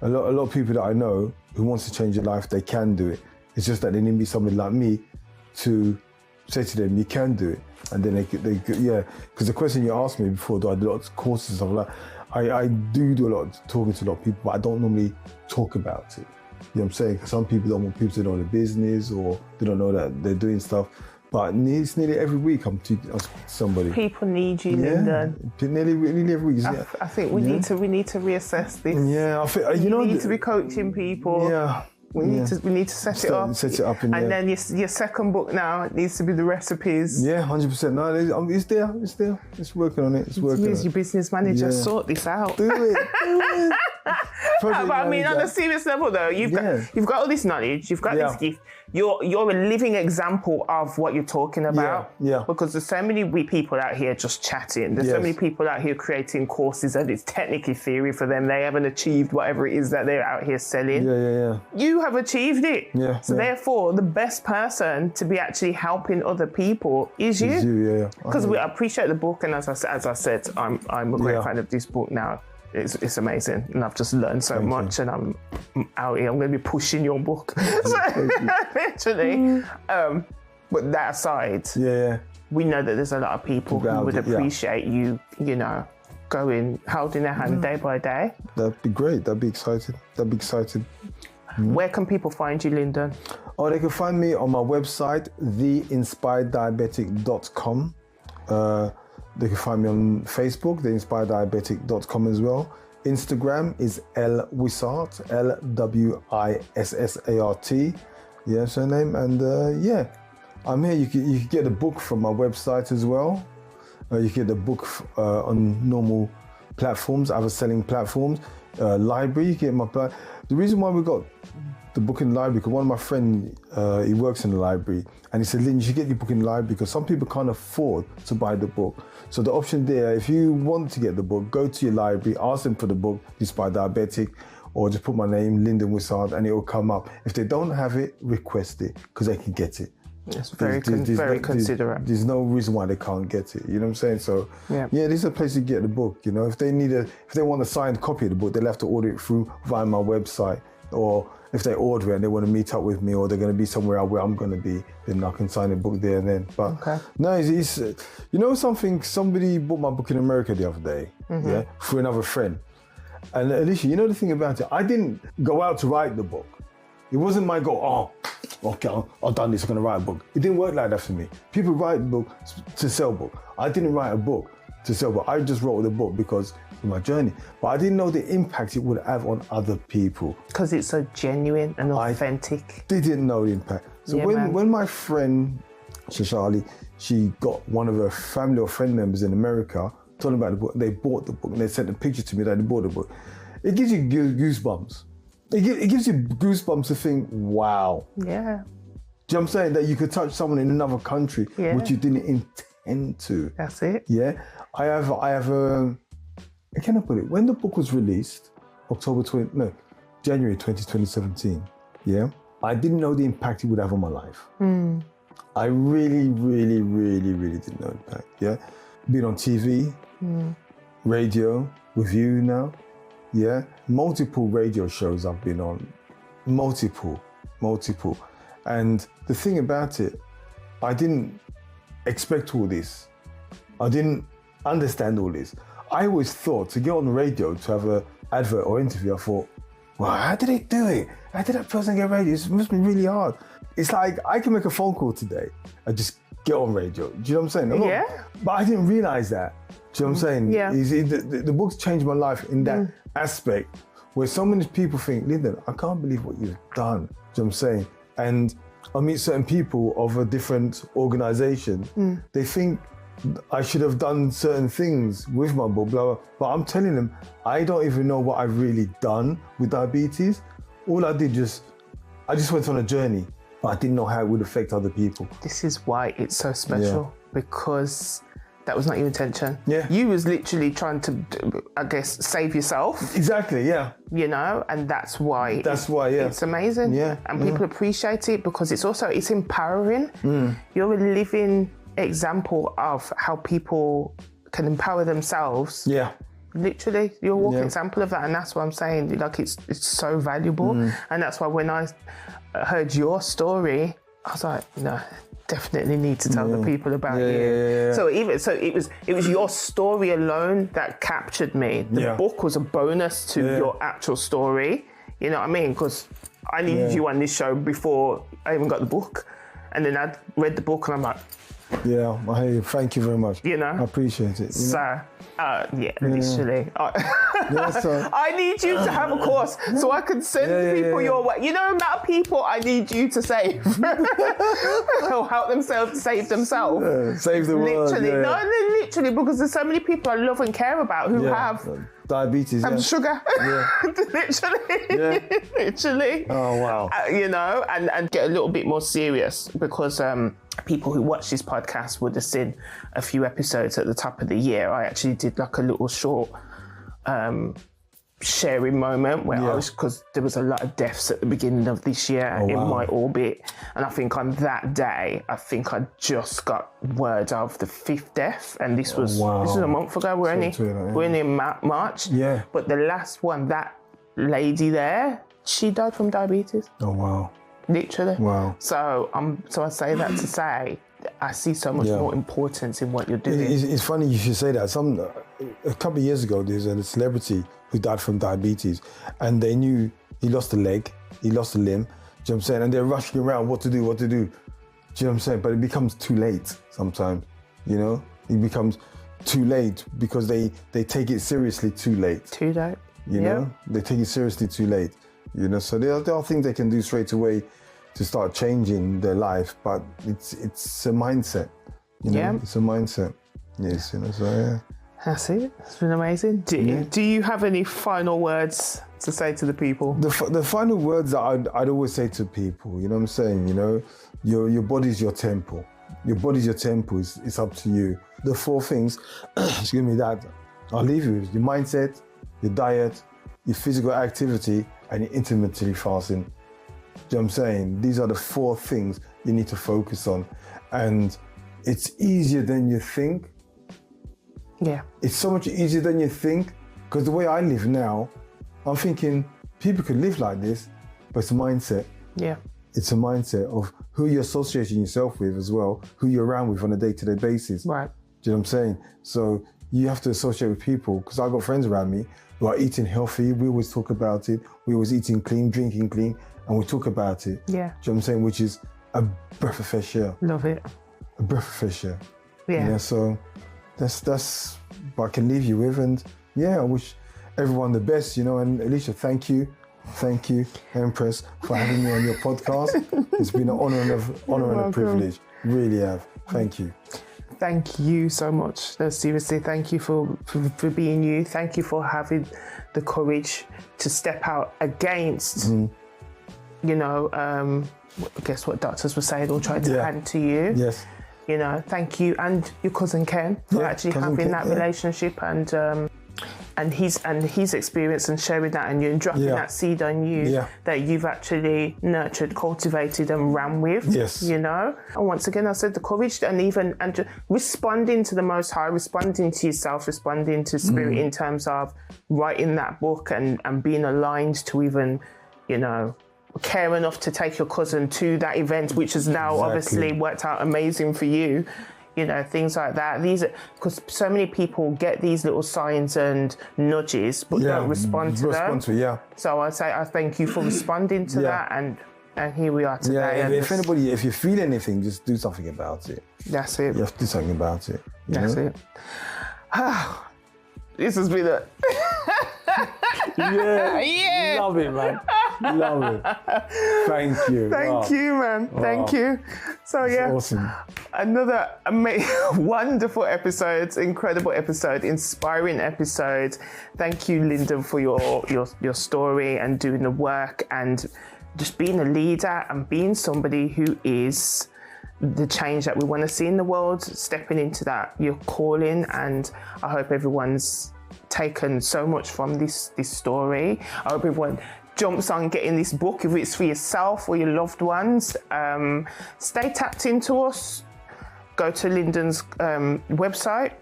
a lot of people that I know who wants to change their life, they can do it. It's just that they need to be somebody like me to say to them, you can do it. And then they because the question you asked me before, do I do lots of courses and stuff like that? I do a lot of talking to a lot of people, but I don't normally talk about it. You know what I'm saying? Because some people don't want people to know their business or they don't know that they're doing stuff. But it's nearly every week I'm speaking to somebody. People need you, Lyndon. Nearly every week. I think we need to reassess this. Yeah, I think you need to be coaching people. Yeah. We need to set it up. Set it up and then your second book now, it needs to be the recipes. Yeah, 100%. No, it's there. It's working on it. It's working on it. Your business manager, sort this out. Do it. But I mean, on a serious level, though, you've got all this knowledge, you've got this gift. You're a living example of what you're talking about. Yeah. Because there's so many people out here just chatting. There's so many people out here creating courses that it's technically theory for them. They haven't achieved whatever it is that they're out here selling. Yeah. You have achieved it. Yeah. So therefore, the best person to be actually helping other people is you. Because we appreciate the book, and as I said, I'm a great fan of this book now. It's amazing, and I've just learned so much, and I'm out here. I'm going to be pushing your book, literally. But that aside, we know that there's a lot of people who would appreciate you, going, holding their hand day by day. That'd be great. That'd be exciting. Where can people find you, Lyndon? Oh, they can find me on my website, theinspireddiabetic.com. They can find me on Facebook, theinspireddiabetic.com as well. Instagram is Wissart, LWISSART. Surname. And I'm here. You can get the book from my website as well. You can get the book on normal platforms, other selling platforms. Library, you can get my... The reason why we got the book in the library, because one of my friends, he works in the library, and he said, Lynn, you should get your book in the library because some people can't afford to buy the book. So the option there, if you want to get the book, go to your library, ask them for the book, Inspired Diabetic, or just put my name, Lyndon Wissart, and it will come up. If they don't have it, request it, because they can get it. It's very considerate. There's no reason why they can't get it. You know what I'm saying? So this is a place to get the book. If they want a signed copy of the book, they'll have to order it through via my website. Or if they order it and they want to meet up with me, or they're going to be somewhere where I'm going to be, then I can sign the book there and then. But no, it's something. Somebody bought my book in America the other day, through another friend. And Alicia, the thing about it, I didn't go out to write the book. It wasn't my goal. Okay, I've done this, I'm going to write a book. It didn't work like that for me. People write books to sell book. I didn't write a book to sell book. I just wrote the book because of my journey. But I didn't know the impact it would have on other people. Because it's so genuine and authentic. I didn't know the impact. So when my friend, Shashali, she got one of her family or friend members in America, told them about the book, they bought the book, and they sent a picture to me that they bought the book. It gives you goosebumps. It gives you goosebumps to think, wow. Yeah. Do you know what I'm saying? That you could touch someone in another country which you didn't intend to. That's it. Yeah. I have can I put it? When the book was released, January 2017, I didn't know the impact it would have on my life. I really, really, really, really didn't know the impact. Yeah. Been on TV, radio, with you now. Yeah, multiple radio shows I've been on, multiple. And the thing about it, I didn't expect all this. I didn't understand all this. I always thought to get on the radio, to have an advert or interview, I thought, well, how did they do it? How did that person get radio? It must be really hard. It's like I can make a phone call today and just get on radio. Do you know what I'm saying? But I didn't realize that. Do you know what I'm saying? Yeah. The book's changed my life in that aspect, where so many people think, Lyndon, I can't believe what you've done. Do you know what I'm saying? And I meet certain people of a different organization. They think I should have done certain things with my book, blah, blah. But I'm telling them, I don't even know what I've really done with diabetes. All I did I just went on a journey, but I didn't know how it would affect other people. This is why it's so special, because that was not your intention. Yeah. You was literally trying to, I guess, save yourself. Exactly, yeah. And that's why. It's amazing. Yeah. And people appreciate it because it's empowering. You're a living example of how people can empower themselves. Yeah. Literally, you're a walking example of that. And that's what I'm saying. Like, it's so valuable. And that's why when I heard your story, I was like, no, definitely need to tell the people about you. Yeah. So it was your story alone that captured me. The book was a bonus to your actual story. You know what I mean? Because I needed you on this show before I even got the book, and then I read the book and I'm like, thank you very much. I appreciate it. So, literally. I need you to have a course so I can send people your way. You know, the amount of people I need you to save. Or help themselves save themselves. Save the world. Literally. No, literally, because there's so many people I love and care about who have Diabetes, and yeah. sugar. Yeah. Literally. Yeah. Literally. Oh, wow. You know, and get a little bit more serious because people who watch this podcast would have seen a few episodes at the top of the year. I actually did like a little short sharing moment where I was, because there was a lot of deaths at the beginning of this year in my orbit, and I think on that day I just got word of the 5th death, and this was a month ago. We're only in March, but the last one, that lady there, she died from diabetes. Oh wow. Literally. Wow. So I say that to say I see so much more importance in what you're doing. It's funny you should say that. A couple of years ago, there's a celebrity who died from diabetes, and they knew he lost a leg, he lost a limb. Do you know what I'm saying? And they're rushing around, what to do. Do you know what I'm saying? But it becomes too late sometimes. You know, it becomes too late because they take it seriously too late. Too late. You know, they take it seriously too late. You know, so there are things they can do straight away to start changing their life, but it's a mindset. You know, it's a mindset. Yes, you know, so yeah. That's it. It's been amazing. Do you have any final words to say to the people? The final words that I'd always say to people, you know what I'm saying? You know, your body's your temple. Your body's your temple. It's up to you. The 4 things, excuse me, that I'll leave you with: your mindset, your diet, your physical activity, and your intimately fasting. Do you know what I'm saying? These are the 4 things you need to focus on. And it's easier than you think. Yeah. It's so much easier than you think, because the way I live now, I'm thinking people could live like this, but it's a mindset. Yeah. It's a mindset of who you're associating yourself with as well, who you're around with on a day-to-day basis. Right. Do you know what I'm saying? So you have to associate with people, because I've got friends around me who are eating healthy. We always talk about it. We always eating clean, drinking clean, and we talk about it. Yeah. Do you know what I'm saying? Which is a breath of fresh air. Love it. A breath of fresh air. Yeah. Yeah, so that's what I can leave you with. And yeah, I wish everyone the best, you know. And Alicia, thank you, Empress, for having me on your podcast. It's been an honor and a privilege. Really have. Thank you. Thank you so much. No, seriously, thank you for being you. Thank you for having the courage to step out against, you know, I guess what doctors were saying or tried to hand to you. Yes. You know, thank you, and your cousin Ken for actually having that relationship and his experience and sharing that, and you and dropping that seed on you that you've actually nurtured, cultivated, and ran with. Yes. You know, and once again, I said the courage and responding to the Most High, responding to yourself, responding to Spirit in terms of writing that book and being aligned to even, you know, care enough to take your cousin to that event, which has now obviously worked out amazing for you. You know, things like that. These are, because so many people get these little signs and nudges, but don't respond to them. So I say, I thank you for responding to that, and here we are today. Yeah, if you feel anything, just do something about it. That's it. You have to do something about it. That's it. This has been a... Love it, man. Love it. Thank you. Thank you, man. Thank you. So that's awesome. Another wonderful episode, incredible episode, inspiring episode. Thank you, Lyndon, for your story and doing the work and just being a leader and being somebody who is the change that we want to see in the world, stepping into that, your calling. And I hope everyone's taken so much from this story. I hope everyone jumps on getting this book, if it's for yourself or your loved ones. Stay tapped into us. Go to Lyndon's website,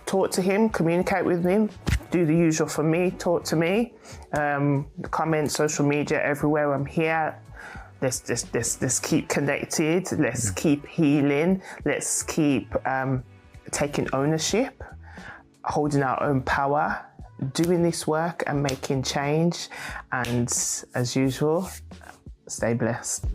talk to him, communicate with him, do the usual for me, talk to me, comment, social media, everywhere. I'm here. Let's keep connected. Let's keep healing. Let's keep taking ownership, holding our own power, doing this work and making change. And as usual, stay blessed.